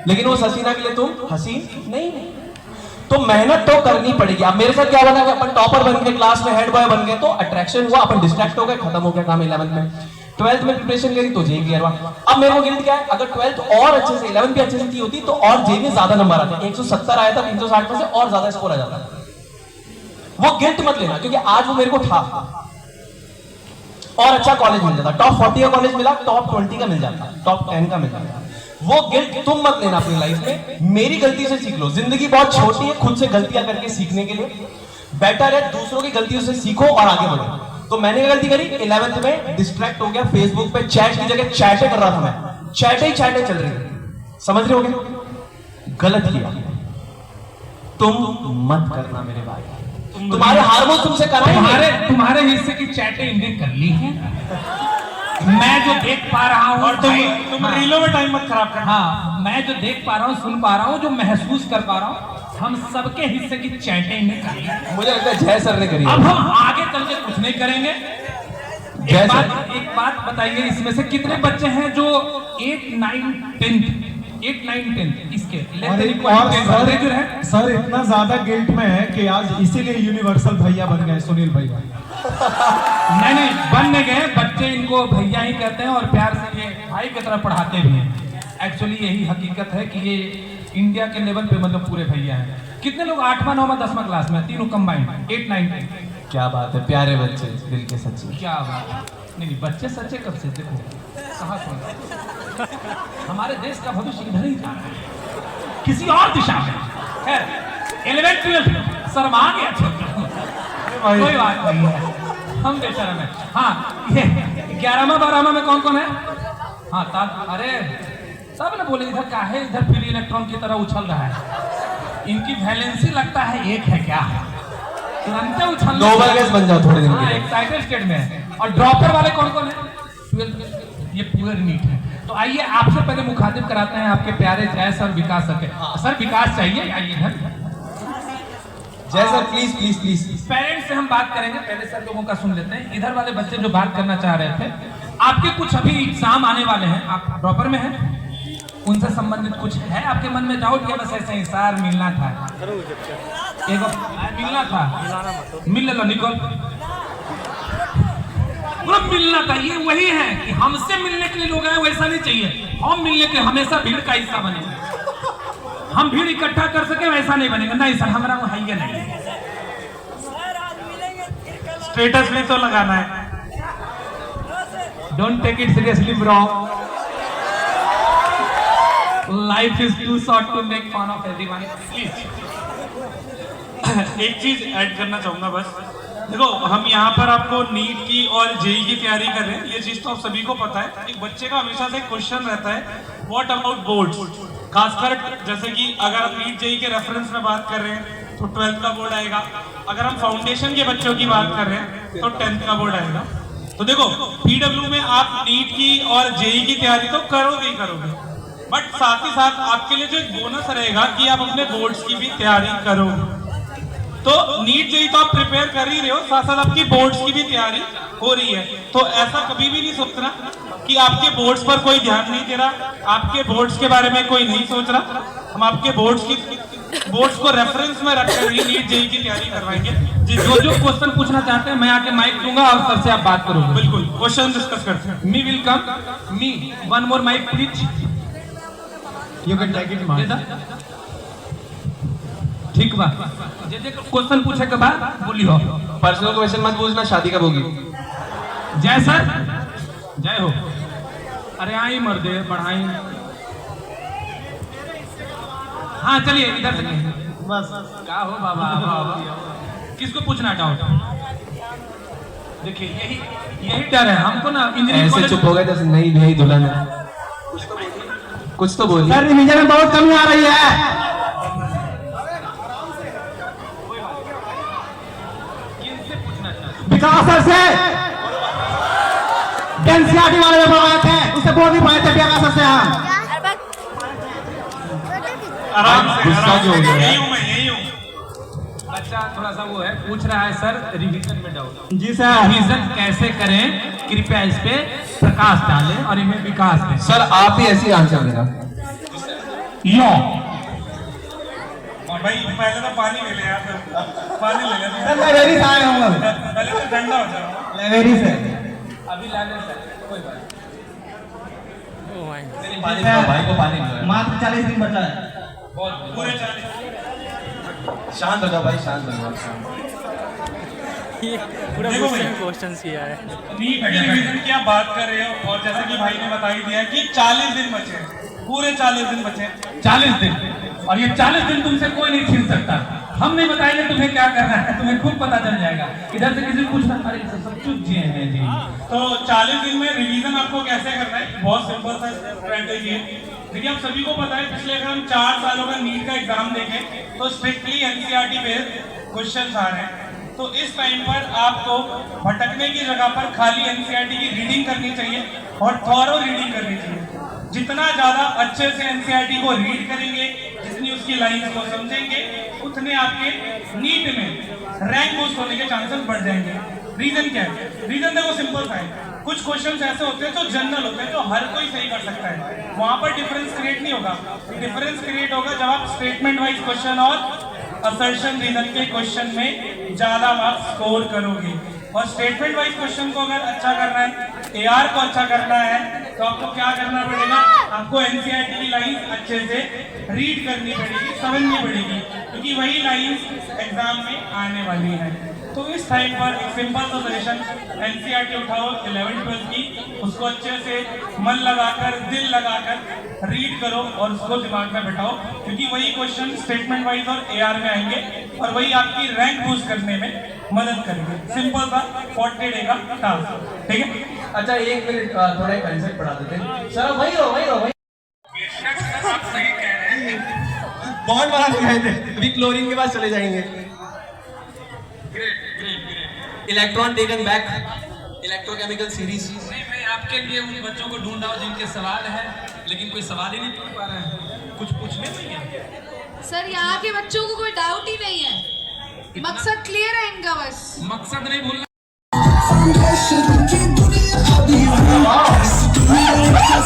लेकिन उस हसीना के लिए तुम हसीन नहीं। तो मेहनत तो करनी पड़ेगी। अब मेरे साथ क्या बना कि अपन टॉपर बन गए, क्लास में हेड बॉय बन गए, तो अट्रैक्शन हुआ, अपन डिस्ट्रैक्ट हो गए, खत्म हो गया काम 11th में। 12th में प्रिपरेशन करी तो जेई क्लियर हुआ। अब मेरे को गिल्ट क्या है, अगर 12th और अच्छे से 11th भी अच्छे से की होती तो और जेई में ज्यादा नंबर आते। 170 आया था 360 में से, और ज्यादा स्कोर आ जाता। वो गिल्ट मत लेना, क्योंकि आज वो मेरे को था और अच्छा कॉलेज मिल जाता, टॉप 40 का कॉलेज मिला, टॉप 20 का मिल जाता, टॉप 10 का मिल जाता। वो गिल्ट तुम मत लेना अपनी लाइफ में। मेरी गलती से सीख लो, जिंदगी बहुत छोटी है, खुद से गलतियां करके सीखने के लिए बेटर है दूसरों की गलतियों से सीखो और आगे बढ़ो। तो मैंने गलती करी, 11th में डिस्ट्रैक्ट हो गया, फेसबुक पे चैट की जगह चैटे कर रहा था मैं, चैटे चल रही थी, समझ रहे होगे? गलत किया, तुम मत करना मेरे भाई। तुम्हारे हार्मोन तुमसे कराएंगे। तुम्हारे हिस्से की चैटें इनने कर ली हैं। मैं जो देख पा रहा हूँ, और तुम रीलों में टाइम मत खराब करना। हाँ, मैं जो देख पा रहा हूँ, सुन पा रहा हूँ, जो महसूस कर पा रहा हूँ, हम सबके हिस्से की चैटें इन्हें कर ली। मुझे लगता है जय सर ने करी। अब हम आगे चल के कुछ नहीं करेंगे। एक बात बताइए, इसमें से कितने बच्चे हैं जो 8, 9, 10 इसके सर इतना ज्यादा गिल्ट में है कि आज इसीलिए यूनिवर्सल भैया बन गए सुनील भैया। नहीं बनने गए, बच्चे इनको भैया ही कहते हैं और प्यार से ये भाई की तरह पढ़ाते भी हैं। एक्चुअली यही हकीकत है कि ये इंडिया के लेवल पे मतलब पूरे भैया हैं। कितने लोग 8वां 9वां 10वां क्लास में, तीनों कंबाइंड 8, 9, 10। क्या बात है, प्यारे बच्चे, दिल के सच्चे। क्या बात है। नहीं बच्चे सच्चे कब से, देखो कहाँ सुन, हमारे देश का भविष्य इधर ही जा रहा है, किसी और दिशा में। खैर 11th 12th शर्मा गया, कोई बात नहीं है, हम बेशरम है। हाँ ये 11वां 12वां में कौन कौन है? हाँ अरे सब ने बोले इधर का है, इधर फ्री इलेक्ट्रॉन की तरह उछल रहा है। इनकी वैलेंसी लगता है एक है क्या, तुरंत उछल नोबल गैस बन जाओ थोड़े दिन के लिए। एक्साइटेड स्टेट में है। और ड्रॉपर वाले कौन कौन है? 12 ये प्योर नीट है। तो आइए आपसे पहले मुखातिब कराते हैं आपके प्यारे जय सर विकास सर के। सर विकास चाहिए, आइए इधर। जय sir please please please. Parents से हम बात करेंगे, पहले सर लोगों का सुन लेते हैं। इधर वाले बच्चे जो बात करना चाह रहे थे, आपके कुछ अभी एग्जाम आने वाले हैं, आप ड्रॉपर में हैं, उनसे संबंधित कुछ है आपके मन में डाउट? क्या बस ऐसे ही सर मिलना था, एक मिलना था, मिल लो निकल, मिलना था। ये वही है कि हमसे मिलने के लिए लोग आए, वैसा नहीं चाहिए। हम मिलने के हमेशा भीड़ का हिस्सा बने, हम भीड़ इकट्ठा कर सके वैसा नहीं बनेगा। नहीं सर हमारा वो है नहीं, स्टेटस भी तो लगाना है। Don't take it seriously bro, life is too short to make fun of everyone. Please एक चीज ऐड करना चाहूंगा बस। देखो हम यहाँ पर आपको नीट की और जेई की तैयारी कर रहे हैं, ये चीज तो आप सभी को पता है। एक बच्चे का हमेशा से क्वेश्चन रहता है, व्हाट अबाउट बोर्ड्स, खासकर जैसे कि अगर आप नीट जेई के रेफरेंस में बात कर रहे हैं तो 12th का बोर्ड आएगा, अगर हम फाउंडेशन के बच्चों की बात कर रहे हैं तो 10th का बोर्ड आएगा। तो देखो पीडब्ल्यू में आप नीट की और जेई की तैयारी तो करोगे ही करोगे, बट साथ ही साथ आपके लिए जो एक बोनस रहेगा कि आप अपने बोर्ड्स की भी तैयारी करोगे। तो नीट जेई तो आप प्रिपेयर कर ही रहे हो, साथ साथ आपकी बोर्ड्स की भी तैयारी हो रही है। तो ऐसा कभी भी नहीं सोचना कि आपके बोर्ड्स पर कोई ध्यान नहीं दे रहा, आपके बोर्ड्स के बारे में कोई नहीं सोच रहा। हम आपके बोर्ड्स को रेफरेंस में रखकर ही नीट जेई की तैयारी करवाएंगे। जो क्वेश्चन पूछना चाहते हैं मैं आके माइक दूंगा और सर से आप बात करोगे। बिल्कुल क्वेश्चन डिस्कस करते हैं। Me will come, me one more mic please, you can take it my. ठीक बा, जे क्वेश्चन पूछे के बाद बोलियो। पर्सनल क्वेश्चन मत पूछना, शादी कब होगी? जय सर, जय हो। अरे आई मर्दे बढ़ाई। हाँ चलिए इधर से बस। क्या हो बाबा, किसको पूछना डाउट? देखिए यही डर है हमको ना इंजीनियरिंग ऐसे चुप हो गए जैसे नई नई दुल्हन है। कुछ तो बोलिए। सर रिवीजन में बहुत कमी आ रही है। विकास सर से एनसीईआरटी वाले में पढ़ाए थे, उससे बोल नहीं पाए थे विकास सर से हम। आराम से गुस्सा जो हो गया है। यही हूँ बच्चा थोड़ा सा वो है, पूछ रहा है सर रिवीजन में डाउट। जी सर। रिवीजन कैसे करें, कृपया इस पे प्रकाश डालें और इन्हें विकास दें। सर आप ही ऐसी आंसर देना। यो भाई पहले तो पानी ले ले यार, पानी ले ले। लाइब्रेरी से आए हम लोग। पहले तो ठंडा हो जाओ। लाइब्रेरी से। अभी लाने सर कोई बात पानी पिलाओ, भाई को पानी पिलाओ। मात्र 40 दिन बचा है। बहुत पूरे 40। शांत हो जाओ भाई, शांत हो जाओ। पूरा देखो भाई, क्वेश्चन किया है। नीट की रिवीजन की आप बात कर रहे हो और जैसा कि भाई ने बता ही दिया कि 40 दिन बचे हैं, पूरे 40 दिन बचे हैं। 40 दिन, और ये 40 दिन तुमसे कोई नहीं छीन सकता। हम नहीं बताएंगे तुम्हें क्या करना है, तुम्हें खुद पता चल जाएगा। इधर से किसी को पूछना, अरे सब चुप जी हैं जी। तो 40 दिन में रिवीजन आपको कैसे करना है, बहुत सिंपल सा स्ट्रेटेजी है। देखिए आप सभी को पता है, पिछले अगर हम 4 सालों का नीट का एग्जाम देखें तो स्ट्रिक्टली एनसीईआरटी बेस्ड क्वेश्चन आ रहे हैं। तो इस टाइम पर आपको भटकने की जगह पर खाली एनसीईआरटी की रीडिंग करनी चाहिए और थॉरो रीडिंग करनी चाहिए। जितना ज्यादा अच्छे से एनसीईआरटी को रीड करेंगे, जितनी उसकी लाइंस को समझेंगे, उतने आपके नीट में रैंक बूस्ट होने के चांसेस बढ़ जाएंगे। रीजन क्या है? रीजन देखो सिंपल सा है। कुछ क्वेश्चंस ऐसे होते हैं जो जनरल होते हैं, जो हर कोई सही कर सकता है। वहां पर डिफरेंस क्रिएट नहीं होगा। डिफरेंस क्रिएट होगा जब आप स्टेटमेंट वाइज क्वेश्चन और असर्शन रीजन के क्वेश्चन में ज्यादा मार्क्स स्कोर करोगे। और स्टेटमेंट वाइज क्वेश्चन को अगर अच्छा करना है, एआर को अच्छा करना है, तो आपको क्या करना पड़ेगा? आपको एनसीईआरटी की लाइंस अच्छे से रीड करनी पड़ेगी, समझनी पड़ेगी, क्योंकि वही लाइंस एग्जाम में आने वाली है। तो इस टाइम पर एक सिंपल सा सजेशन, एनसीईआरटी उठाओ 11th-12th की, उसको अच्छे से मन लगाकर, दिल लगाकर रीड करो और उसको दिमाग में बैठाओ, क्योंकि वही क्वेश्चन स्टेटमेंट वाइज और एआर में आएंगे और वही आपकी रैंक बूस्ट करने में मदद करेंगे। सिंपल सा 40 डे का टास्क, ठीक है? अच्छा एक मिनट, थोड़ा एक कंसेप्ट पढ़ा देते हैं। सर वही रहो। आप सही कह रहे हैं। बॉन्ड बना के गए थे, अभी क्लोरीन के पास चले जाएंगे। Electron taken back, electrochemical series. नहीं, मैं आपके लिए उन बच्चों को ढूंढ रहा हूँ जिनके सवाल है, लेकिन कोई सवाल ही नहीं पूछ पा रहे हैं। कुछ पूछने नहीं है सर, यहाँ के बच्चों को कोई डाउट ही नहीं है। मकसद क्लियर है इनका, बस मकसद नहीं भूलना।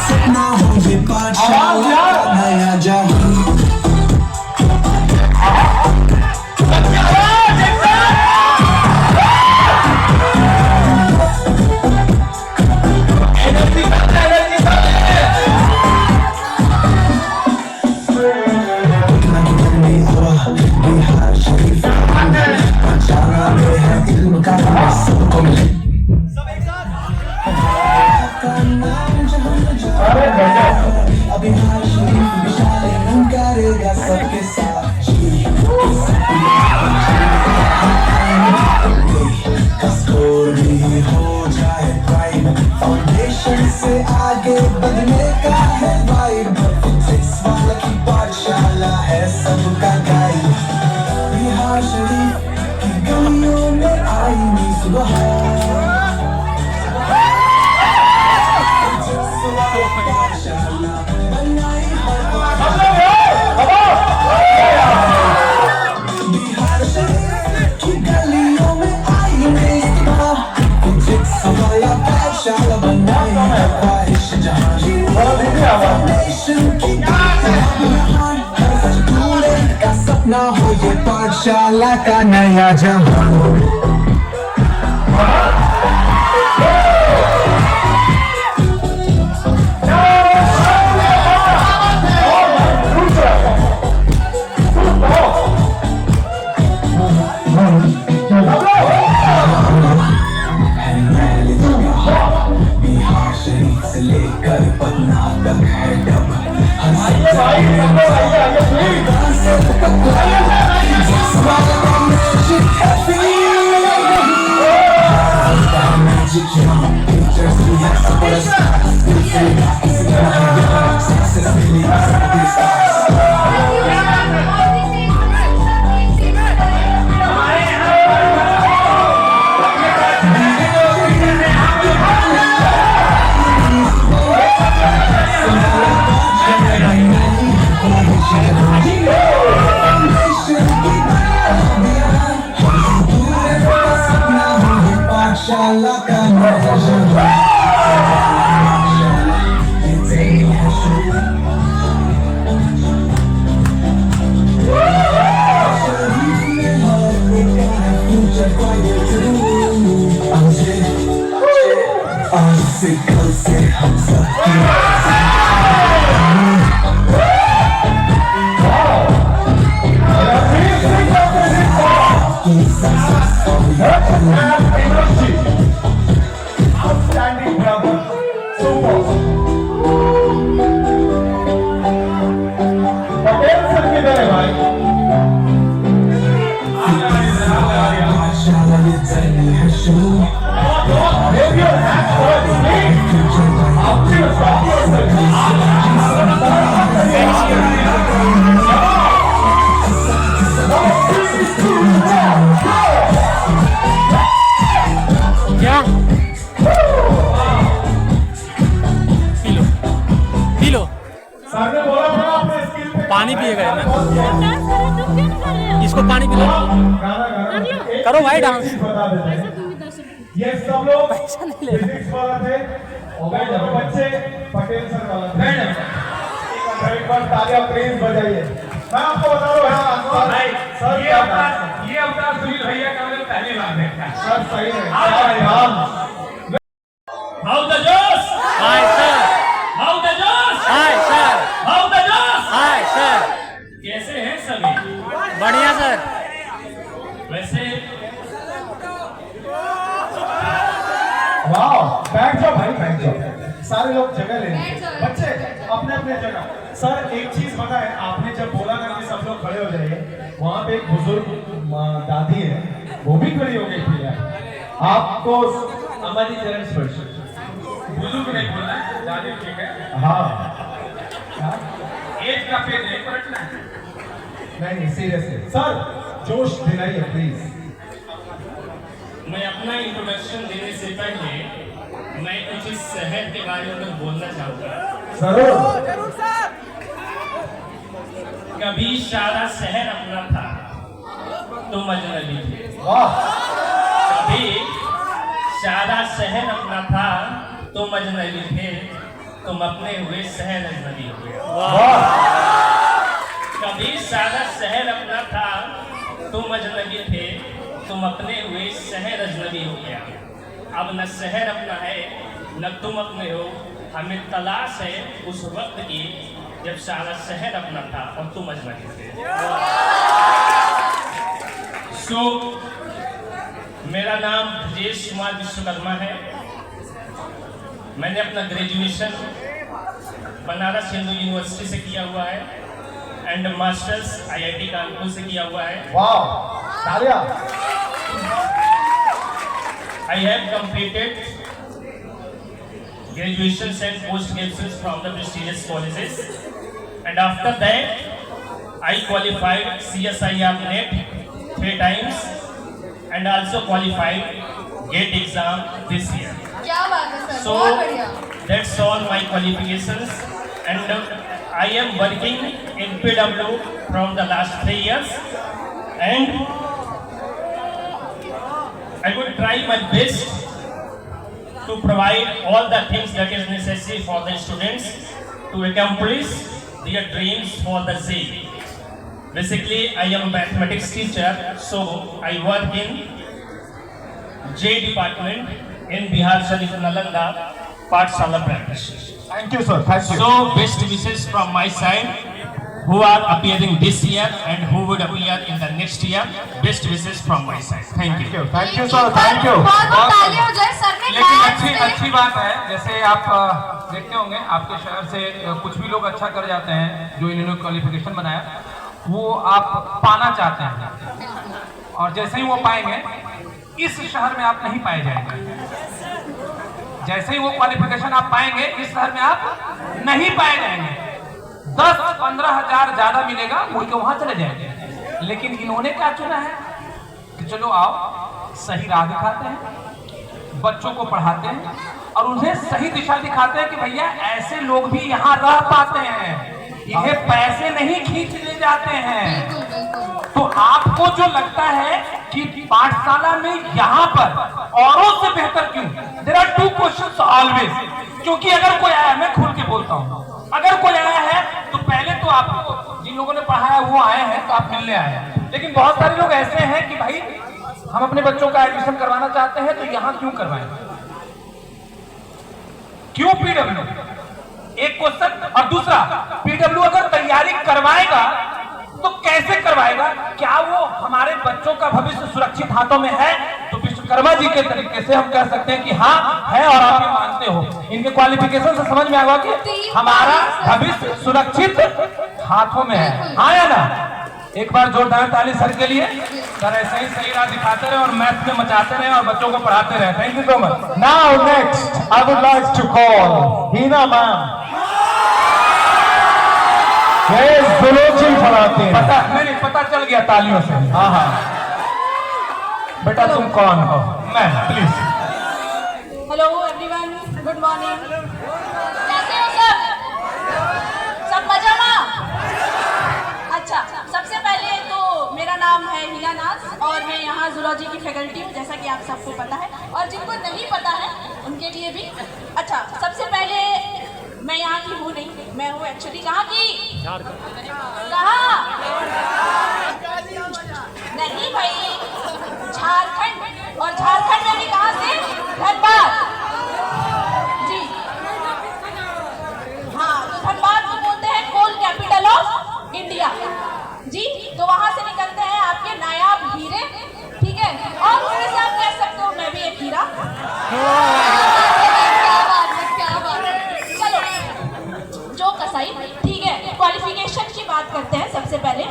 सपना हो ये पाठशाला का नया जहां। Outstanding brother, super. Patel sir किधर है भाई? Wave your hands for क्या पी लो सर ने बोला था अपने स्किल पे पानी पिएगा मैं इसको पानी पिला करो भाई डांस बता देते हैं। ये सब लोग फिजिक्स वाला थे और जो बच्चे पटेल सर वाला थे। एक बार तालियां प्लीज बजाइए। मैं आपको बता रहा हूँ भाई सर ये अवतार सुनील भैया का मैंने पहली बार देखा। सर सही है। हाउ द जोश, हाय सर, हाउ द जोश, हाय सर, हाउ द जोश, हाय सर, कैसे हैं सभी? बढ़िया सर। वैसे वाह, बैठ जाओ भाई, बैठ जाओ। सारे लोग जगह ले बच्चे अपने अपने जगह। सर एक चीज बताएं, आपने जब बोला ना कि सब लोग खड़े हो जाइए, वहाँ पे एक बुजुर्ग दादी है, वो भी खड़ी हो गई थी यार। आपको हमारी चरण स्पर्श बुजुर्ग नहीं बोलना, दादी ठीक है। हाँ एज का पेज नहीं पलटना है। नहीं सीरियसली सर जोश दिलाइए प्लीज। मैं अपना इंट्रोडक्शन देने से पहले मैं कुछ इस शहर के बारे में बोलना चाहूँगा। जरूर। कभी सारा शहर अपना था, तुम अजनबी थे। वाह। कभी सारा शहर अपना था, तुम अजनबी थे, तुम अपने हुए शहर अजनबी हो गए। कभी सारा शहर अपना था, तुम अजनबी थे, तुम अपने हुए शहर अजनबी हो गया। अब न शहर अपना है न तुम अपने हो, हमें तलाश है उस वक्त की जब सारा शहर अपना था और तुम अजनबी थे। सो मेरा नाम ब्रजेश कुमार विश्वकर्मा है। मैंने अपना ग्रेजुएशन बनारस हिंदू यूनिवर्सिटी से किया हुआ है एंड मास्टर्स IIT कानपुर से किया हुआ है। वाह, तालियां। I have completed graduations and post-graduations from the prestigious colleges, and after that I qualified CSIR NET 3 times and also qualified GATE exam this year. क्या बात है सर, So बहुत बढ़िया। that's all my qualifications, and I am working in PW from the last 3 years, and I will try my best to provide all the things that is necessary for the students to accomplish their dreams for the JEE. Basically, I am a mathematics teacher, so I work in JEE department in Bihar Sharif Nalanda, Pathshala branch. Thank you sir, thank you. So best wishes from my side, who are appearing this year and who would appear in the next year. Best wishes from my side. Thank you. Thank you sir, thank you. बहुत तालियां हो जाए sir ने। लेकिन अच्छी बात है, जैसे आप देखते होंगे आपके शहर से कुछ भी लोग अच्छा कर जाते हैं, जो इन्होंने क्वालिफिकेशन बनाया वो आप पाना चाहते हैं, और जैसे ही वो पाएंगे इस शहर में आप नहीं पाए जाएंगे। जैसे ही वो क्वालिफिकेशन आप पाएंगे इस शहर में आप नहीं पाए जाएंगे। 10-15 हजार ज्यादा मिलेगा, मुड़ के वहां चले जाएंगे। लेकिन इन्होंने क्या चुना है कि चलो आओ, सही राह दिखाते हैं, बच्चों को पढ़ाते हैं और उन्हें सही दिशा दिखाते हैं कि भैया ऐसे लोग भी यहाँ रह पाते हैं, इन्हें पैसे नहीं खींच ले जाते हैं। तो आपको जो लगता है कि पाठशाला में यहाँ पर औरों से बेहतर क्यों, देयर आर 2 क्वेश्चंस ऑलवेज। क्योंकि अगर कोई आया, मैं खुल के बोलता हूँ, अगर कोई आया है तो पहले तो आपको जिन लोगों ने पढ़ाया वो आए हैं तो आप मिलने आए हैं। लेकिन बहुत सारे लोग ऐसे हैं कि भाई हम अपने बच्चों का एडमिशन करवाना चाहते हैं तो यहाँ क्यों करवाएं, क्यों पीडब्ल्यू, एक क्वेश्चन। और दूसरा, पीडब्ल्यू अगर तैयारी करवाएगा तो कैसे करवाएगा, क्या वो हमारे बच्चों का भविष्य सुरक्षित हाथों में है? तो विश्वकर्मा जी के तरीके से हम कह सकते हैं कि हाँ है, और आप ये मानते हो। इनके क्वालिफिकेशन से समझ में आएगा कि हमारा भविष्य सुरक्षित हाथों में है, हाँ या ना? एक बार जोरदार ताली सर के लिए। सर ऐसे ही सही राह दिखाते रहे और मैथ में मचाते रहे और बच्चों को पढ़ाते रहे। Thank you so much. Now next, I would like to call Hina ma'am. ज़ुलूची पढ़ाते हैं। पता नहीं, पता चल गया तालियों से। हाँ हाँ, बेटा तुम कौन हो? मैं, please. Hello everyone, good morning. कैसे हो सब? सब मजा में? अच्छा, सबसे पहले तो मेरा नाम है हिना नाज और मैं यहाँ जूलॉजी की फैकल्टी हूँ, जैसा कि आप सबको पता है। और जिनको नहीं पता है उनके लिए भी। अच्छा, सबसे पहले मैं यहाँ की हूँ नहीं, मैं हूँ एक्चुअली कहाँ की? कहाँ? नहीं भाई, झारखंड। और झारखंड में भी कहाँ से? धनबाद जी। हाँ, तो धनबाद को बोलते हैं कोल कैपिटल ऑफ इंडिया जी। तो वहां से निकलते हैं आपके नायाब हीरे, ठीक है? और उसके से आप कह सकते हो मैं भी एक हीरा। क्या बात है। चलो जो कसाई, ठीक है। क्वालिफिकेशन की बात करते हैं सबसे पहले।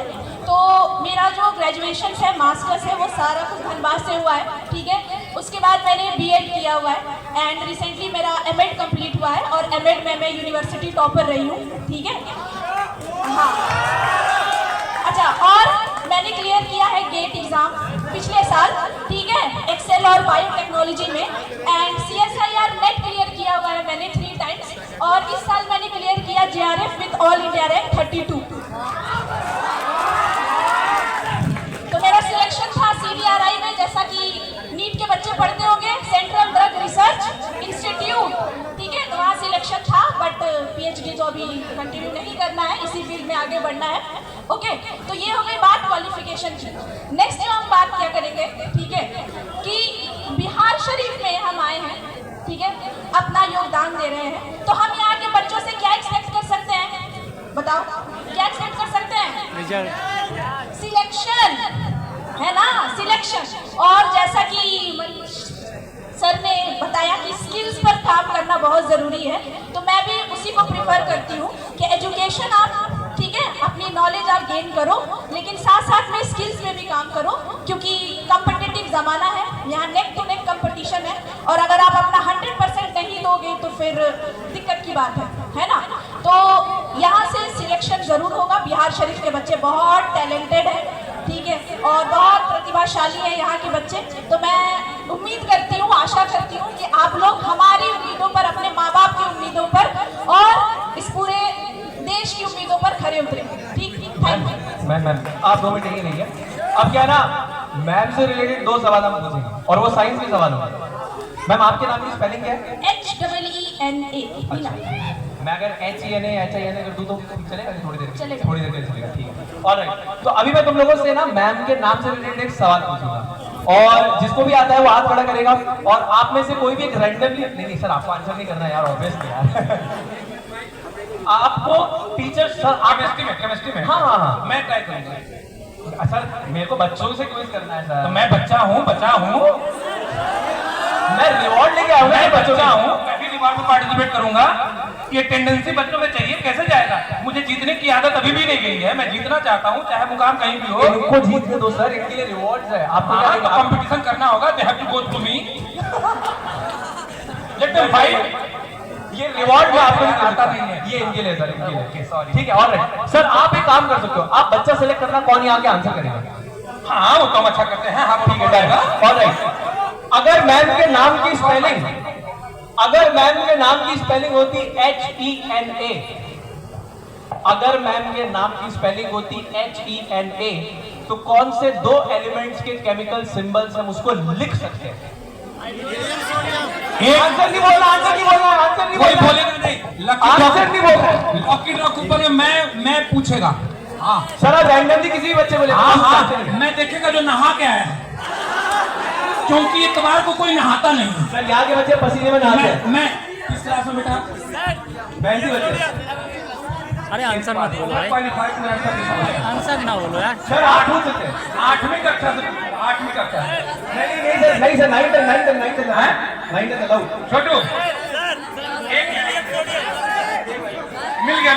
तो मेरा जो ग्रेजुएशन है, मास्टर्स है, वो सारा कुछ धनबाद से हुआ है, ठीक है। उसके बाद मैंने बीएड किया हुआ है एंड रिसेंटली मेरा एमएड कंप्लीट हुआ है और एमएड में मैं यूनिवर्सिटी टॉपर रही हूँ, ठीक है। हाँ, अच्छा, और मैंने क्लियर किया है गेट एग्जाम पिछले साल, ठीक है, एक्सेल और बायोटेक्नोलॉजी में। एंड CSIR नेट क्लियर किया हुआ है मैंने 3 टाइम्स। और इस साल मैंने क्लियर किया JRF with all India rank 32। तो मेरा सिलेक्शन था CDRI में, जैसा कि नीट के बच्चे पढ़ते होंगे, सेंट्रल ड्रग रिसर्च इंस्टीट्यूट, ठीक है। तो वहाँ सिलेक्शन था, बट PhD तो अभी कंटिन्यू नहीं करना है, इसी फील्ड में आगे बढ़ना है, ओके। तो ये हो गई बात क्वालिफिकेशन की। नेक्स्ट जो हम बात क्या करेंगे, ठीक है, कि बिहार शरीफ में हम आए हैं, ठीक है, अपना योगदान दे रहे हैं। तो हम यहाँ के बच्चों से क्या एक्सपेक्ट कर सकते हैं, बताओ क्या एक्सपेक्ट कर सकते हैं? सिलेक्शन, है ना, सिलेक्शन। और जैसा कि सर ने बताया कि स्किल्स पर काम करना बहुत ज़रूरी है, तो मैं भी उसी को प्रिफर करती हूँ कि एजुकेशन आप, ठीक है, अपनी नॉलेज आप गेन करो, लेकिन साथ साथ में स्किल्स में भी काम करो, क्योंकि कॉम्पिटिटिव ज़माना है, यहाँ नेक टू नेक कंपटीशन है। और अगर आप अपना 100% नहीं दोगे तो फिर दिक्कत की बात है ना। तो यहाँ से सिलेक्शन ज़रूर होगा। बिहार शरीफ के बच्चे बहुत टैलेंटेड हैं, ठीक है, और बहुत प्रतिभाशाली है यहाँ के बच्चे। तो मैं उम्मीद करती हूँ, आशा करती हूँ कि आप लोग हमारी उम्मीदों पर, अपने माँ बाप की उम्मीदों पर और इस पूरे देश की उम्मीदों पर खरे उतरे, ठीक। Thank you ma'am. आप 2 मिनट ही नहीं है। अब क्या ना, मैम से रिलेटेड 2 सवाल हम पूछेंगे और वो साइंस के सवाल होंगे। मैम आपके नाम की स्पेलिंग क्या है? HEENA। मैं अगर HENA कर दूं तो चलेगा? थोड़ी देर चलेगा, थोड़ी देर के लिए चलेगा, ठीक है। ऑलराइट, तो अभी मैं तुम लोगों से ना मैम के नाम से रिलेटेड एक सवाल पूछूंगा और जिसको भी आता है वो हाथ खड़ा करेगा और आप में से कोई भी एक रैंडमली, नहीं सर आपको आंसर नहीं करना यार, ऑब्वियसली यार आपको टीचर सर, आप केमिस्ट्री में? हाँ, मैं ट्राई करूंगा सर। मेरे को बच्चों से क्विज करना है सर। तो मैं बच्चा हूँ, मैं रिवॉर्ड लेके आऊंगा। मैं बच्चा हूँ, मैं भी रिवॉर्ड में पार्टिसिपेट करूंगा। ये टेंडेंसी बच्चों में चाहिए, कैसे जाएगा? मुझे जीतने की आदत अभी भी नहीं गई है, मैं जीतना चाहता हूँ, चाहे मुकाम कहीं भी हो। इनको जीतने दो सर, इनके लिए रिवॉर्ड्स है। आपको कंपटीशन करना होगा, they have to go through me. देखते भाई, ये रिवॉर्ड में आपको आता नहीं है, ये इनके लिए सर, इनके लिए। सॉरी, ठीक है। ऑलराइट सर, आप एक काम कर सकते हो, आप बच्चा सेलेक्ट करना कौन यहाँ के आंसर करेगा। हाँ वो तो हम अच्छा करते हैं। हाँ ठीक है, डन। ऑलराइट, अगर मैम के नाम की स्पेलिंग, अगर मैम के नाम की स्पेलिंग होती HENA, अगर मैम के नाम की स्पेलिंग होती HENA, तो कौन से दो एलिमेंट्स के केमिकल सिंबल्स हम उसको लिख सकते हैं? आंसर नहीं बोलना, आंसर नहीं बोलना, आंसर नहीं कोई बोलना, बोलेगा नहीं। आंसर नहीं बोलना। लकी ड्रॉ कूपन में मैं पूछेगा। हाँ सर, आप रैंडमली किसी भी बच्चे बोले। हाँ, मैं देखेगा जो नहा के आया है, क्योंकि इतवार को कोई नहाता नहीं। सर, यहाँ के बच्चे पसीने में नहाते हैं। मैं किस क्लास में बेटा? 35 बच्चे। अरे आंसर मत बोलो भाई, आंसर ना बोलो यार। सर 8वीं से, 8वीं कक्षा से, 8वीं कक्षा। नहीं सर, 9th अलाउ। छोटू मिल गया,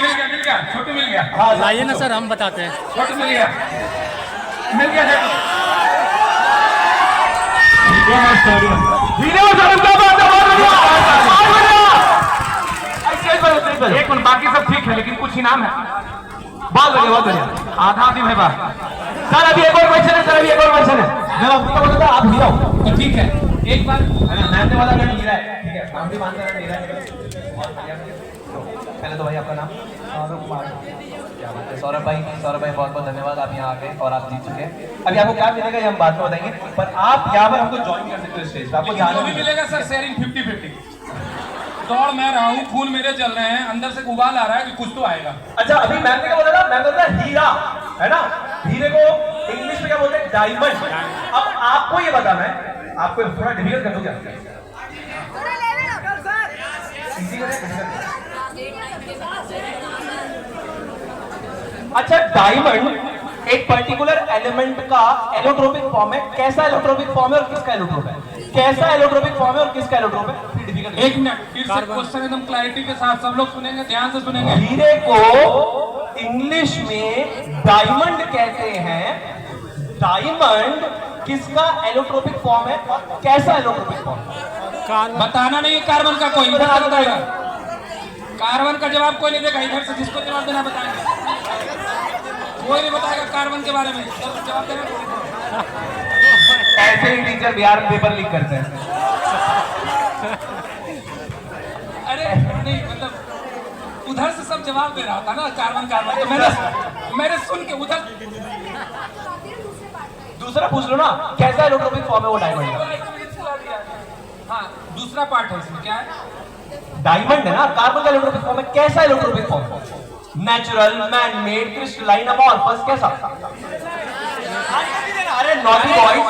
छोटू मिल गया। हाँ लाइए ना सर, हम बताते हैं। छोटू मिल गया एक मिनट, बाकी सब ठीक है लेकिन कुछ इनाम है। बहुत बढ़िया, बहुत बढ़िया। आधा आधी भाई बात। सर अभी एक और क्वेश्चन है, सर अभी एक और क्वेश्चन है। मैं आपको बोला था आप हीरा हो। तो ठीक है, एक बार मैंने वाला अगर हीरा है, ठीक है, हम भी मानते हैं हीरा है। पहले तो भाई आपका नाम? सौरभ कुमार। क्या बात है सौरभ भाई, बहुत बहुत धन्यवाद, आप यहाँ आ गए और आप जीत चुके हैं। अभी आपको क्या मिलेगा ये हम बाद में बताएंगे, पर आप यहाँ पर हमको ज्वाइन कर सकते हो स्टेज पे। आपको जो भी मिलेगा सर, शेयरिंग 50-50। दौड़ मैं रहा हूँ, खून मेरे चल रहे हैं, अंदर से उबाल आ रहा है कि कुछ तो आएगा। अच्छा, अभी मैम ने क्या बोला था? मैम बोला था हीरा, है ना? हीरे को इंग्लिश में क्या बोलते हैं? डायमंड। अब आपको ये बताना है, आपको थोड़ा डिफिकल्ट कर दो क्या? अच्छा, डायमंड एक पर्टिकुलर एलिमेंट का एलोट्रोपिक फॉर्म है। कैसा एलोट्रोपिक फॉर्म है और किसका एलोट्रोप है? कैसा एलोट्रोपिक फॉर्म है और किसका एलोट्रोप है? एक मिनट, फिर से क्वेश्चन एकदम क्लैरिटी के साथ सब लोग सुनेंगे, ध्यान से सुनेंगे। हीरे को इंग्लिश में डायमंड कहते हैं। डायमंड किसका एलोट्रोपिक फॉर्म है और कैसा एलोट्रोपिक फॉर्म है? बताना नहीं है कार्बन का, कोई इधर बताएगा। कार्बन का जवाब कोई नहीं देगा, इधर से जिसको जवाब देना बताएंगे। कोई नहीं बताएगा कार्बन के बारे में, जवाब देना। ऐसे ही टीचर बिहार में पेपर लीक करते हैं। अरे नहीं, मतलब उधर से सब जवाब दे रहा था ना, कार्बन तो मैंने सुन के उधर। दूसरा पूछ लो ना, कैसा एलोट्रोपिक फॉर्म है वो डायमंड का? हाँ, दूसरा पार्ट है इसमें, क्या है? डायमंड है ना, कार्बन का एलोट्रोपिक फॉर्म है। कैसा एलोट्रोपिक फॉर्म है? Natural, man made, crystalline, amorphous, कैसा? अरे नॉटी बॉयज,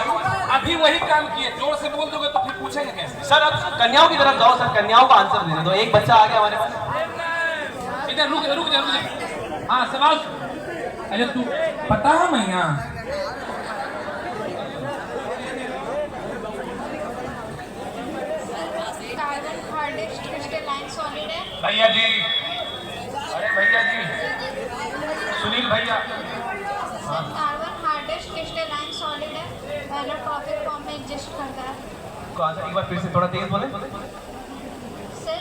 अभी वही काम किए, जोर से बोल दोगे तो फिर पूछेंगे कैसे? सर अब कन्याओं की तरफ जाओ, सर कन्याओं का आंसर देने दो। एक बच्चा आ गया हमारे पास। इधर रुक जा। हाँ सवाल। अरे तू पता है मैं यहाँ भैया जी, अरे भैया जी, सुनील भैया। कार्बन हार्डेस्ट क्रिस्टलाइन सॉलिड है, एलोट्रोपिक फॉर्म में एग्जिस्ट करता है। एक बार फिर से थोड़ा तेज बोले। सर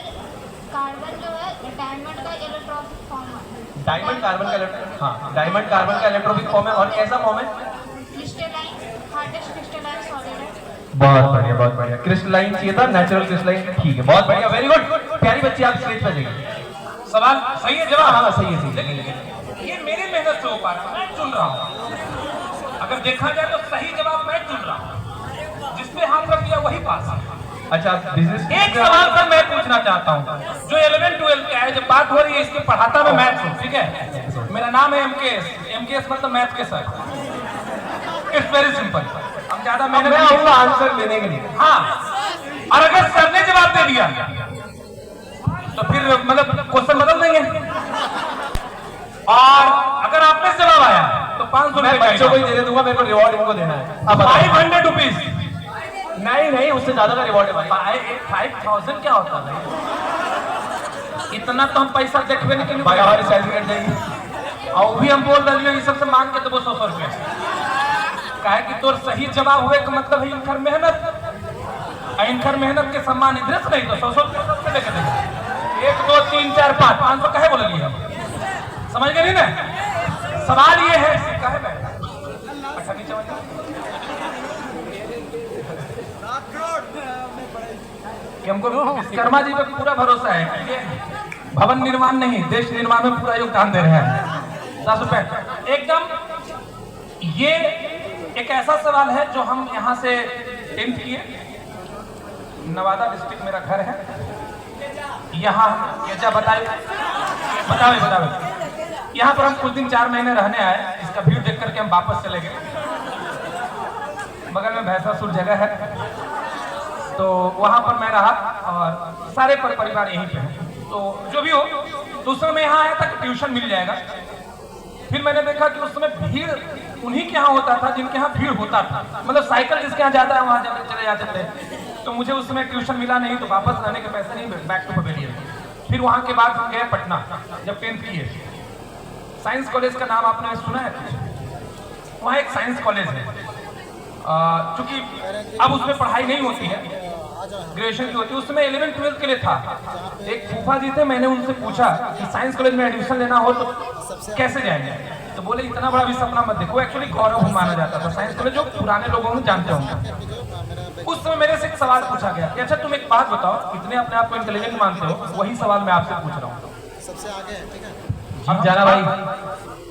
कार्बन जो है डायमंड का एलोट्रोपिक फॉर्म है। डायमंड कार्बन का, हाँ डायमंड कार्बन का इलेक्ट्रोपिक फॉर्म है। और कैसा फॉर्म है? क्रिस्टलाइन, हार्डेस्ट क्रिस्टलाइन सॉलिड है। बहुत बढ़िया, बहुत बढ़िया। क्रिस्टलाइन चाहिए था, नेचुरल क्रिस्टलाइन, ठीक है, बहुत बढ़िया, वेरी गुड। प्यारी बच्ची, आप स्टेज पर जाइए। सवाल सही है, जवाब? हाँ सही है, लेकिन ये मेरी मेहनत से हो पा रहा है, मैं चुन रहा हूँ। अगर देखा जाए तो सही जवाब मैं चुन रहा हूँ, जिसने हाथ रख दिया वही पास है। अच्छा, बिजनेस। एक सवाल सर मैं पूछना चाहता हूँ, जो 11-12 का है, जब बात हो रही है इसके पढ़ाता मैं मैथ्स हूँ, ठीक है? मेरा नाम है MKS मतलब मैथ के सर। इट्स वेरी सिंपल, हम ज्यादा मैं आऊंगा आंसर लेने के लिए। हाँ, और अगर सर ने जवाब दे दिया तो फिर मतलब क्वेश्चन बदल देंगे। और अगर आपने जवाब आया तो 500 मैं बच्चों को ही देने दूंगा, मेरे को रिवॉर्ड इनको देना है। अब 500 रुपीज। नहीं, उससे ज्यादा का रिवॉर्ड है भाई। 5000 क्या होता है? इतना तो हम पैसा देखबे नहीं करेंगे भाई, हमारी सैलरी कट जाएगी। और भी हम बोल रहे हैं ये सबसे मांग के तो 100 रुपया, काहे कि तोर सही जवाब हुए का मतलब है इनकर मेहनत। इनकर मेहनत के सम्मान इधर नहीं तो 100 से लेके देंगे 1 2 3 4 5 500 कहे बोल लिए हम समझ गए नहीं ना। सवाल ये है सिक्का है मैं अच्छा नीचे कि हमको विश्वकर्मा जी पे पूरा भरोसा है कि ये भवन निर्माण नहीं देश निर्माण में पूरा योगदान दे रहे हैं। 10 रुपए एकदम। ये एक ऐसा सवाल है जो हम यहाँ से 10th किए, नवादा डिस्ट्रिक्ट मेरा घर है, यहाँ क्या बताए यहाँ पर हम कुछ दिन 4 महीने रहने आए। इसका व्यू देख करके हम वापस चले गए। बगल में भैंसासुर जगह है तो वहां पर मैं रहा और सारे परिवार यहीं पे है। तो जो भी हो तो उस समय मैं यहाँ आया था कि ट्यूशन मिल जाएगा। फिर मैंने देखा कि उस समय भीड़ उन्हीं के यहाँ होता था जिनके यहाँ भीड़ होता था, मतलब साइकिल जिसके यहाँ जाता है वहां चले जाते थे। तो मुझे उस समय ट्यूशन मिला नहीं तो वापस आने के पैसे नहीं, बैक टू पवेलियन। फिर वहां के बाद हम गए पटना जब 10th किए। साइंस कॉलेज का नाम आपने सुना है? वहाँ एक साइंस कॉलेज है, चूंकि अब उसमें पढ़ाई नहीं होती है, ग्रेजुएशन की होती है। उसमें 11th 12th के लिए था। एक फूफा जी थे, मैंने उनसे पूछा कि साइंस कॉलेज में एडमिशन लेना हो तो कैसे जाएंगे? तो बोले इतना बड़ा भी सपना मत देखो, एक्चुअली गौरव माना जाता था साइंस कॉलेज, जो पुराने लोगों को जानते होंगे। उस समय मेरे से एक सवाल पूछा गया कि अच्छा तुम एक बात बताओ, कितने अपने आप को इंटेलिजेंट मानते हो? वही सवाल मैं आपसे पूछ रहा हूँ। सबसे आगे ठीक है। अब जाना भाई,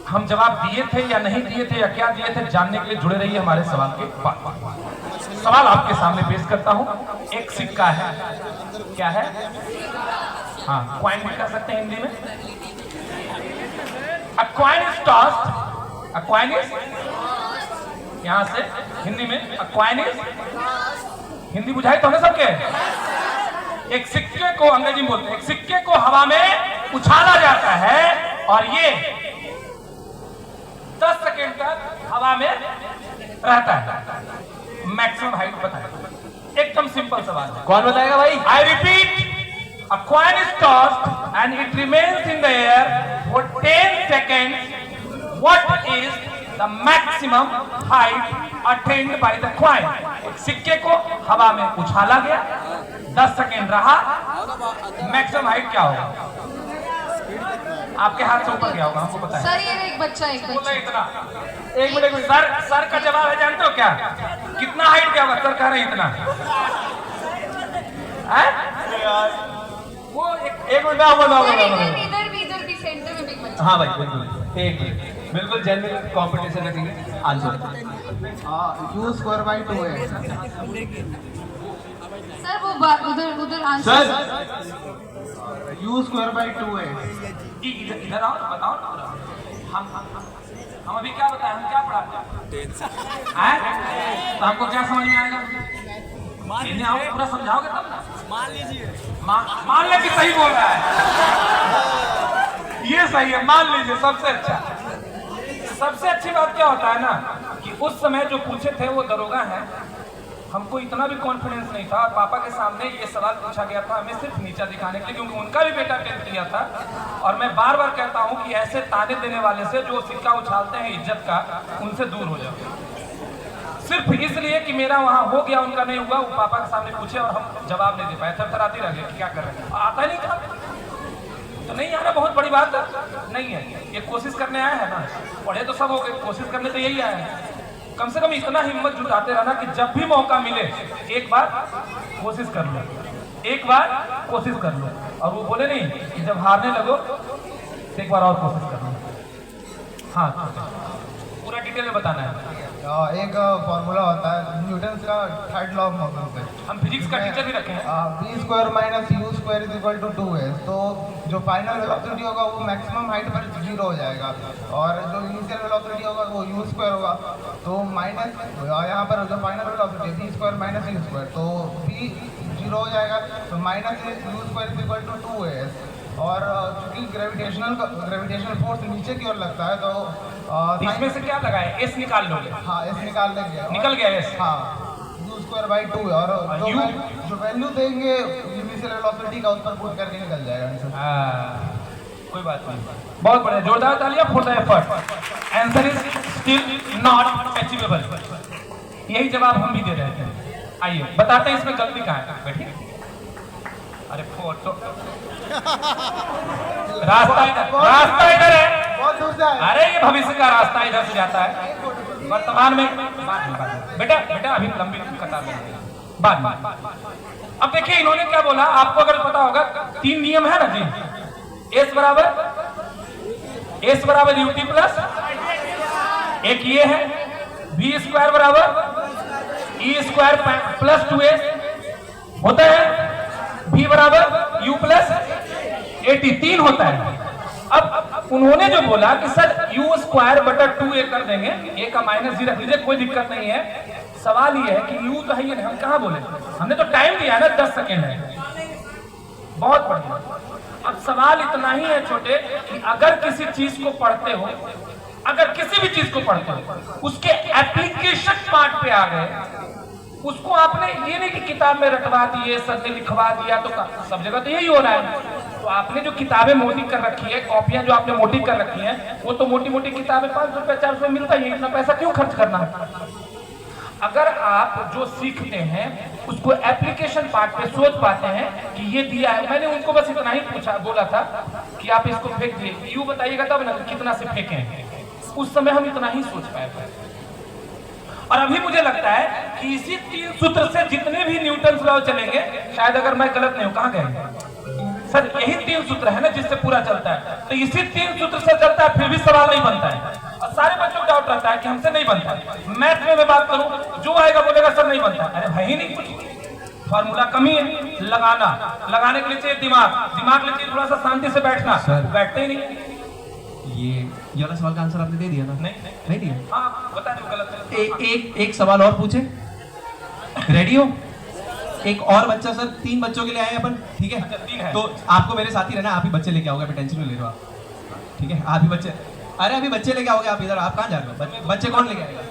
हम जवाब दिए थे या नहीं दिए थे या क्या दिए थे जानने के लिए जुड़े रहिए हमारे सवाल के बाद। सवाल आपके सामने पेश करता हूं। एक सिक्का है, क्या है? हाँ, कॉइन भी कह सकते हैं हिंदी में। अ coin is tossed, a coin is, यहां से हिंदी में अ कॉइन इज, हिंदी बुझाई तो हमें सबके। एक सिक्के को, अंग्रेजी में बोलते हैं, एक सिक्के को हवा में उछाला जाता है और ये 10 सेकेंड तक हवा में रहता है। मैक्सिमम हाइट बताए। एकदम सिंपल सवाल है। कौन बताएगा भाई? I repeat, a coin is tossed and it remains in the air for 10 seconds. What is the maximum height attained by the coin? एक सिक्के को हवा में उछाला गया, 10 सेकेंड रहा, मैक्सिमम हाइट क्या होगा? आपके हाथ से ऊपर गया होगा, हमको पता है। सर ये एक बच्चा इतना, एक मिनट सर का जवाब है, जानते हो क्या? कितना हाइट क्या होगा? सर कह रहे हैं इतना। वो एक मिनट इधर भी सेंटर में भी बच्चा। हाँ भाई बिल्कुल, एक मिनट, बिल्कुल जेन्युइन कंपटीशन रखेंगे। Answer u square by 2x। Sir वो उधर answer u square by 2x। इधर आओ तो बताओ ना। हम अभी क्या बताएं, हम क्या पढ़ाते हैं? तो हमको क्या समझ में आएगा? इन्हें आओ पूरा समझाओगे तब ना। मान ले कि सही बोल रहा है, ये सही है, मान लीजिए। सबसे अच्छी बात क्या होता है ना कि उस समय जो पूछे थे वो दरोगा हैं। हमको इतना भी कॉन्फिडेंस नहीं था और पापा के सामने ये सवाल पूछा गया था हमें सिर्फ नीचा दिखाने के लिए, क्योंकि उनका भी बेटा 10th किया था। और मैं बार बार कहता हूं कि ऐसे ताने देने वाले से जो सिक्का उछालते हैं इज्जत का, उनसे दूर हो जाओ। सिर्फ इसलिए कि मेरा वहां हो गया, उनका नहीं हुआ। वो पापा के सामने पूछे और हम जवाब नहीं दे पाए, थरथराते रह गए क्या कर रहे हैं, आता नहीं था। तो नहीं आना बहुत बड़ी बात नहीं है, ये कोशिश करने आए हैं ना। पढ़े तो सब हो गए, कोशिश करने तो यही आए हैं। कम से कम इतना हिम्मत जुटाते रहना कि जब भी मौका मिले एक बार कोशिश कर लो, एक बार कोशिश कर लो। और वो बोले नहीं कि जब हारने लगो तो एक बार और कोशिश कर लो। हाँ, पूरा डिटेल में बताना है। एक फॉर्मूला होता है न्यूटन का 3rd लॉ ऑफ मोशन से। हम फिजिक्स का टीचर भी रखे हैं। v square minus u square is equal to 2s। तो जो फाइनल वेलोसिटी होगा वो मैक्सिमम हाइट पर 0 हो जाएगा और जो इनिशियल वेलोसिटी होगा वो u स्क्वायर होगा। तो माइनस यहाँ पर जो फाइनल वेलोसिटी है v square minus u square, तो v 0 हो जाएगा। तो minus u square is equal to 2s। और चूंकि ग्रेविटेशनल फोर्स नीचे की ओर लगता है तो इसमें से क्या लगाए? एस निकाल लोगे? हाँ, एस निकाल लेंगे। निकल गया एस। हाँ, u स्क्वायर बाई 2 और जो वैल्यू देंगे इनिशियल वेलोसिटी का उस पर पुट करके निकल जाएगा आंसर। कोई बात नहीं, बहुत बढ़िया, जोरदार तालियां for the effort. Answer is still not achievable. यही जवाब हम भी दे रहे थे। आइए बताते हैं इसमें गलती कहाँ है। बैठिए। अरे फोटो रास्ता इधर है। अरे ये भविष्य का रास्ता इधर से जाता है, वर्तमान में बेटा अभी लंबी कतार में बाद में। अब देखिए इन्होंने क्या बोला, आपको अगर पता होगा 3 नियम है ना जी। एस बराबर यूटी प्लस, एक ये है बी स्क्वायर बराबर ई स्क्वायर प्लस 2s होता है, बी बराबर यू प्लस 83 होता है। अब उन्होंने जो बोला कि सर यू स्क्वायर बटा 2a कर देंगे, a का माइनस जी रख लीजिए, कोई दिक्कत नहीं है। सवाल ये है कि यू तो है ये, हम कहाँ बोले, हमने तो टाइम दिया ना 10 सेकेंड है। बहुत बढ़िया। अब सवाल इतना ही है छोटे कि अगर किसी चीज को पढ़ते हो, अगर किसी भी चीज को पढ़ते हो, उसके एप्लीकेशन पार्ट पे आ गए, उसको आपने ये नहीं कि किताब में रटवा दिए, सर ने लिखवा दिया, तो सब जगह तो यही हो रहा है। तो आपने जो किताबें मोटी कर रखी है, कॉपियां जो आपने मोटी कर रखी हैं, वो तो मोटी मोटी किताबें 500 रुपए 400 मिलता ही है, इतना पैसा क्यों खर्च करना है। अगर आप जो सीखते हैं उसको एप्लीकेशन पार्ट पे सोच पाते हैं कि ये दिया है। मैंने उनको बस इतना ही बोला था कि आप इसको फेंक दिए, यू बताइएगा तब ना कितना से फेंके। उस समय हम इतना ही सोच पाए थे। और अभी मुझे लगता है कि इसी 3 सूत्र से जितने भी न्यूटन लॉ चलेंगे, शायद अगर मैं गलत नहीं हूं, कहां गए सर, यही 3 सूत्र है ना जिससे पूरा चलता है। तो इसी 3 सूत्र से चलता है, फिर भी सवाल नहीं बनता है। और सारे बच्चों को डाउट रहता है कि हमसे नहीं बनता है। मैथ में मैं बात करूं, जो आएगा बोलेगा सर नहीं बनता। अरे है ही नहीं कुछ, फॉर्मूला कमी है। लगाने के लिए चाहिए दिमाग के लिए चाहिए थोड़ा सा शांति से बैठना, बैठते ही नहीं। ये वाला सवाल का आंसर आपने दे दिया ना? नहीं दिया। हाँ बता दो गलत है। एक सवाल और पूछे, रेडी हो? एक और बच्चा सर, 3 बच्चों के लिए आए हैं अपन, ठीक है? अच्छा, 3 है। तो आपको मेरे साथ ही रहना, आप ही बच्चे लेके आओगे, टेंशन नहीं ले रहे हो आप, ठीक है? आप ही बच्चे, अरे अभी बच्चे लेके आओगे आप इधर। आप कहाँ जा रहे हो? बच्चे कौन लेके आएगा?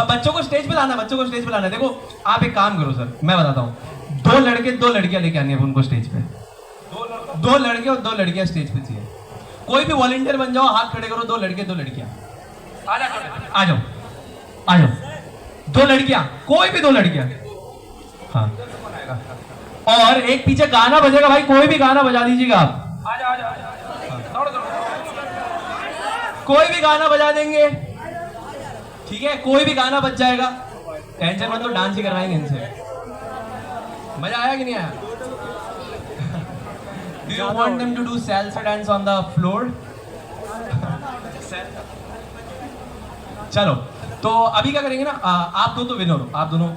बच्चों को स्टेज पे लाना। देखो आप एक काम करो सर, मैं बताता हूँ, 2 लड़के 2 लड़कियां लेके आनी है उनको स्टेज पे। 2 लड़के और 2 लड़कियां स्टेज पे चाहिए। कोई भी वॉलंटियर बन जाओ, हाथ खड़े करो। 2 लड़के 2 लड़कियां आ जाओ 2 लड़कियां, कोई भी 2 लड़कियां। हाँ, और एक पीछे गाना बजेगा भाई, कोई भी गाना बजा दीजिएगा आप। कोई भी गाना बजा देंगे, ठीक है? कोई भी गाना बज जाएगा, टेंशन मत लो, डांस ही करवाएंगे इनसे। मजा आया कि नहीं आया? Do you want them to do salsa dance on the floor? चलो, तो अभी क्या करेंगे ना, आप दो तो विनर हो, आप दोनों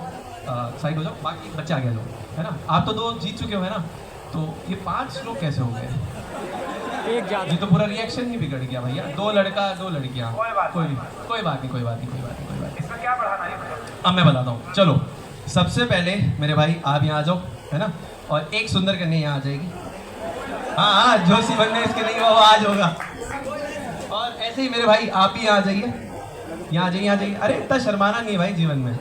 साइड हो जाओ, बाकी बच्चे आगे लो, है ना? आप तो 2 जीत चुके हो, है ना? तो ये 5 लोग कैसे हो गए? ये तो पूरा रिएक्शन ही बिगड़ गया भैया। 2 लड़का 2 लड़कियां, कोई बात नहीं। इसमें क्या बढ़ाना है? अब मैं बताता हूँ। चलो, सबसे पहले मेरे भाई आप यहाँ आ जाओ, है ना? और एक सुंदर कन्या यहाँ आ जाएगी। हाँ, जोशी बनने इसके लिए वो आज होगा। और ऐसे ही मेरे भाई आप ही यहाँ आ जाइए, यहाँ आ जाइए। अरे इतना शर्माना नहीं है भाई जीवन में,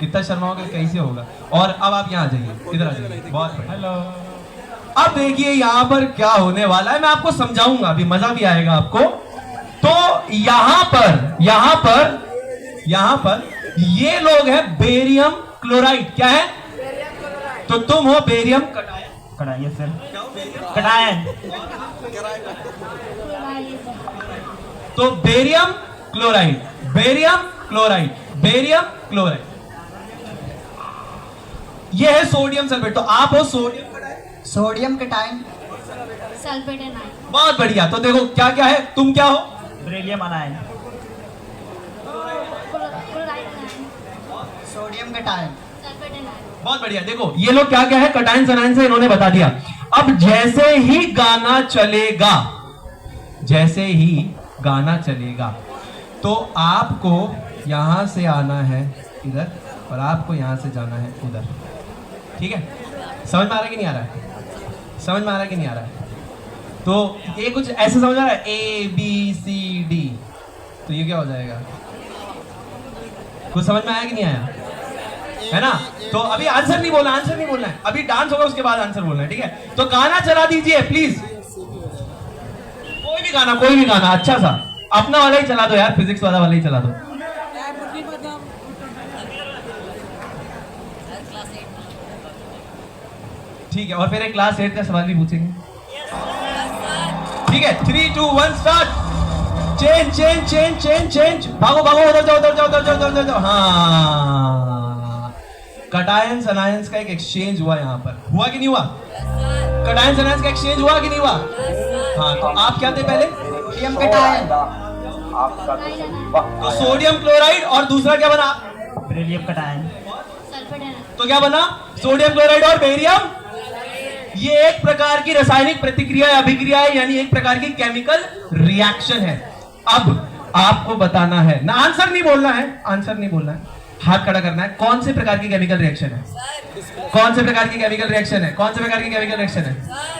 इतना शर्माओगे कैसे होगा? और अब आप यहाँ आ जाइए, इधर आ जाइए। बहुत बढ़िया। हेलो। अब देखिए यहाँ पर क्या होने वाला है, मैं आपको समझाऊंगा, अभी मजा भी आएगा आपको। तो यहाँ पर ये लोग हैं बेरियम क्लोराइड। क्या है? तो तुम हो बेरियम कटायन सर, कटायन। तो बेरियम क्लोराइड। ये है सोडियम सल्फेट। तो आप हो sodium cation, sulphate and ion. बहुत बढ़िया। तो देखो क्या क्या है, तुम क्या हो? Beryllium ion, sodium cation, sulphate and ion. बहुत बढ़िया। देखो ये लोग क्या क्या है, कटायन अनायन से इन्होंने बता दिया। अब जैसे ही गाना चलेगा तो आपको यहां से आना है इधर और आपको यहां से जाना है उधर, ठीक है? समझ में आ रहा है कि नहीं आ रहा है? तो ये कुछ ऐसे समझ आ रहा है, ABCD, तो ये क्या हो जाएगा? कुछ समझ में आया कि नहीं आया? है ना? तो अभी आंसर नहीं बोलना है, अभी डांस होगा उसके बाद आंसर बोलना है, ठीक है? तो गाना चला दीजिए प्लीज, कोई भी गाना अच्छा सा, अपना वाला ही चला दो यार, फिजिक्स वाला ही चला दो। ठीक है, और फिर एक क्लास 8 का सवाल भी पूछेंगे। ठीक है, 3 2 1 start. Change change change change change, भागो भागो, उधर जाओ उधर जाओ उधर जाओ उधर जाओ। हाँ, कटायंस अनायंस का एक एक्सचेंज हुआ यहाँ पर, हुआ कि नहीं हुआ? कटायंस अनायंस का एक्सचेंज हुआ कि नहीं हुआ? हाँ, तो आप क्या थे पहले? Beryllium cation. तो सोडियम क्लोराइड, और दूसरा क्या बना? Beryllium cation. तो क्या बना? सोडियम क्लोराइड और बेरियम। ये एक प्रकार की रासायनिक प्रतिक्रिया या अभिक्रिया है, यानी एक प्रकार की केमिकल रिएक्शन है। अब आपको बताना है ना, आंसर नहीं बोलना है, आंसर नहीं बोलना है, हाथ खड़ा करना है। कौन से प्रकार की केमिकल रिएक्शन है? कौन से प्रकार की केमिकल रिएक्शन है? कौन से प्रकार की केमिकल रिएक्शन है?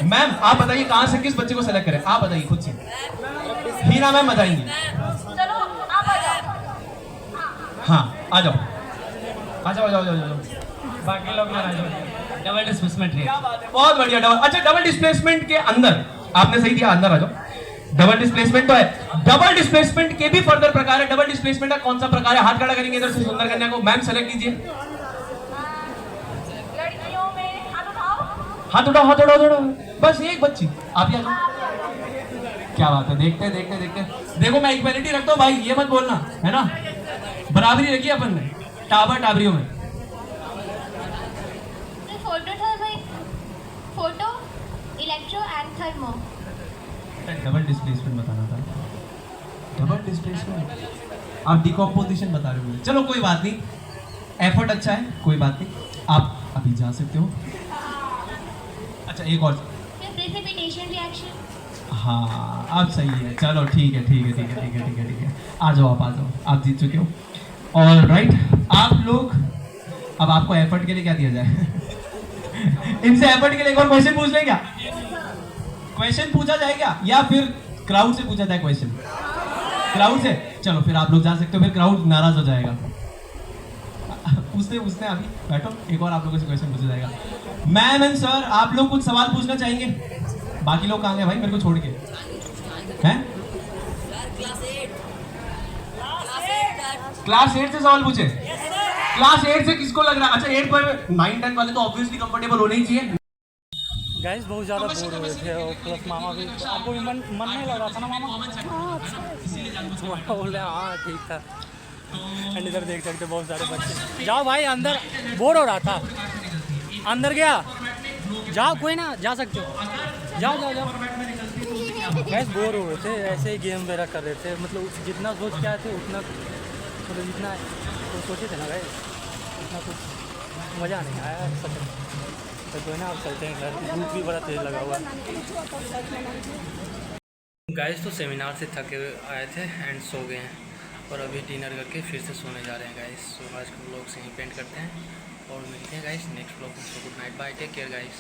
मैम आप बताइए, कहां से किस बच्चे को सेलेक्ट करें? आप बताइए खुद से। हीना मैम बताएंगी। चलो आप आ जाओ। हाँ आ जाओ आ जाओ आ जाओ आ जाओ, बाकी लोग ना आ जाओ। डबल डिस्प्लेसमेंट रिएक्शन, बहुत बढ़िया। डबल, अच्छा डबल डिस्प्लेसमेंट के अंदर आपने सही दिया, अंदर आ जाओ। डबल डिस्प्लेसमेंट तो है, डबल डिस्प्लेसमेंट के भी फर्दर प्रकार है। डबल डिस्प्लेसमेंट का कौन सा प्रकार है? हाथ खड़ा करेंगे इधर से सुंदर कन्या को। मैम सेलेक्ट कीजिए। लड़कियों में हाथ उठाओ। हाथ उठाओ हाथ उठाओ उठाओ, बस एक बच्ची आप ही आ जाओ। क्या बात है, देखते देखते देखते। देखो मैं इक्वालिटी रखता हूँ भाई, ये मत बोलना है ना, बराबरी रखी अपन ने टाबर टाबरियों में। Photo thermo, photo electro and thermo. Double displacement बताना था। डबल डिस्प्लेसमेंट, आप डिकम्पोजिशन बता रहे हो। चलो कोई बात नहीं, एफर्ट अच्छा है, कोई बात नहीं, आप अभी जा सकते हो। अच्छा एक और, प्रेसिपिटेशन रिएक्शन। हाँ अब सही है, चलो ठीक है ठीक है ठीक है ठीक है ठीक है ठीक है, आ जाओ आप, आ जाओ, आप जीत चुके हो। ऑल राइट, आप लोग, अब आपको एफर्ट के लिए क्या दिया जाए? इनसे एफर्ट के लिए एक और क्वेश्चन पूछ लें क्या? क्वेश्चन पूछा जाए क्या, या फिर क्राउड से पूछा जाए क्वेश्चन? क्राउड से, चलो फिर आप लोग जा सकते हो, फिर क्राउड नाराज हो जाएगा। पूछते अभी बैठो, एक और आप लोगों से क्वेश्चन पूछा जाएगा। मैम एंड सर, आप लोग कुछ सवाल पूछना चाहेंगे? बाकी लोग कहाँ गए भाई मेरे को छोड़ के? हैं? क्लास 8 से सवाल पूछे? क्लास 8 से किसको लग रहा है? अच्छा 8 पर 9 10 वाले तो ऑब्वियसली कंफर्टेबल होने ही चाहिए। गाइस बहुत ज़्यादा बोर हो रहे थे, और प्लस मामा भी, आपको भी मन नहीं लग रहा था ना मामा? बोल रहे हाँ ठीक था। एंड इधर देख सकते बहुत सारे बच्चे। जाओ भाई अंदर, बोर हो रहा था, अंदर गया, जाओ कोई ना, जा सकते हो, जाओ जाओ जाओ। गैस बोर हो रहे थे, ऐसे ही गेम वगैरह कर रहे थे, मतलब जितना सोच के आए थे उतना, मतलब जितना तो सोचे थे ना गए, उतना कुछ मज़ा नहीं आया सच में। तो कोई ना, आप चलते हैं घर, धूप भी बड़ा तेज़ लगा हुआ है। गाइस तो सेमिनार से थके हुए आए थे एंड सो गए हैं, और अभी डिनर करके फिर से सोने जा रहे हैं गाइस। सो आज के व्लॉग से ही पेंट करते हैं और मिलते हैं गाइस नेक्स्ट व्लॉग में। So good night, bye, take care guys.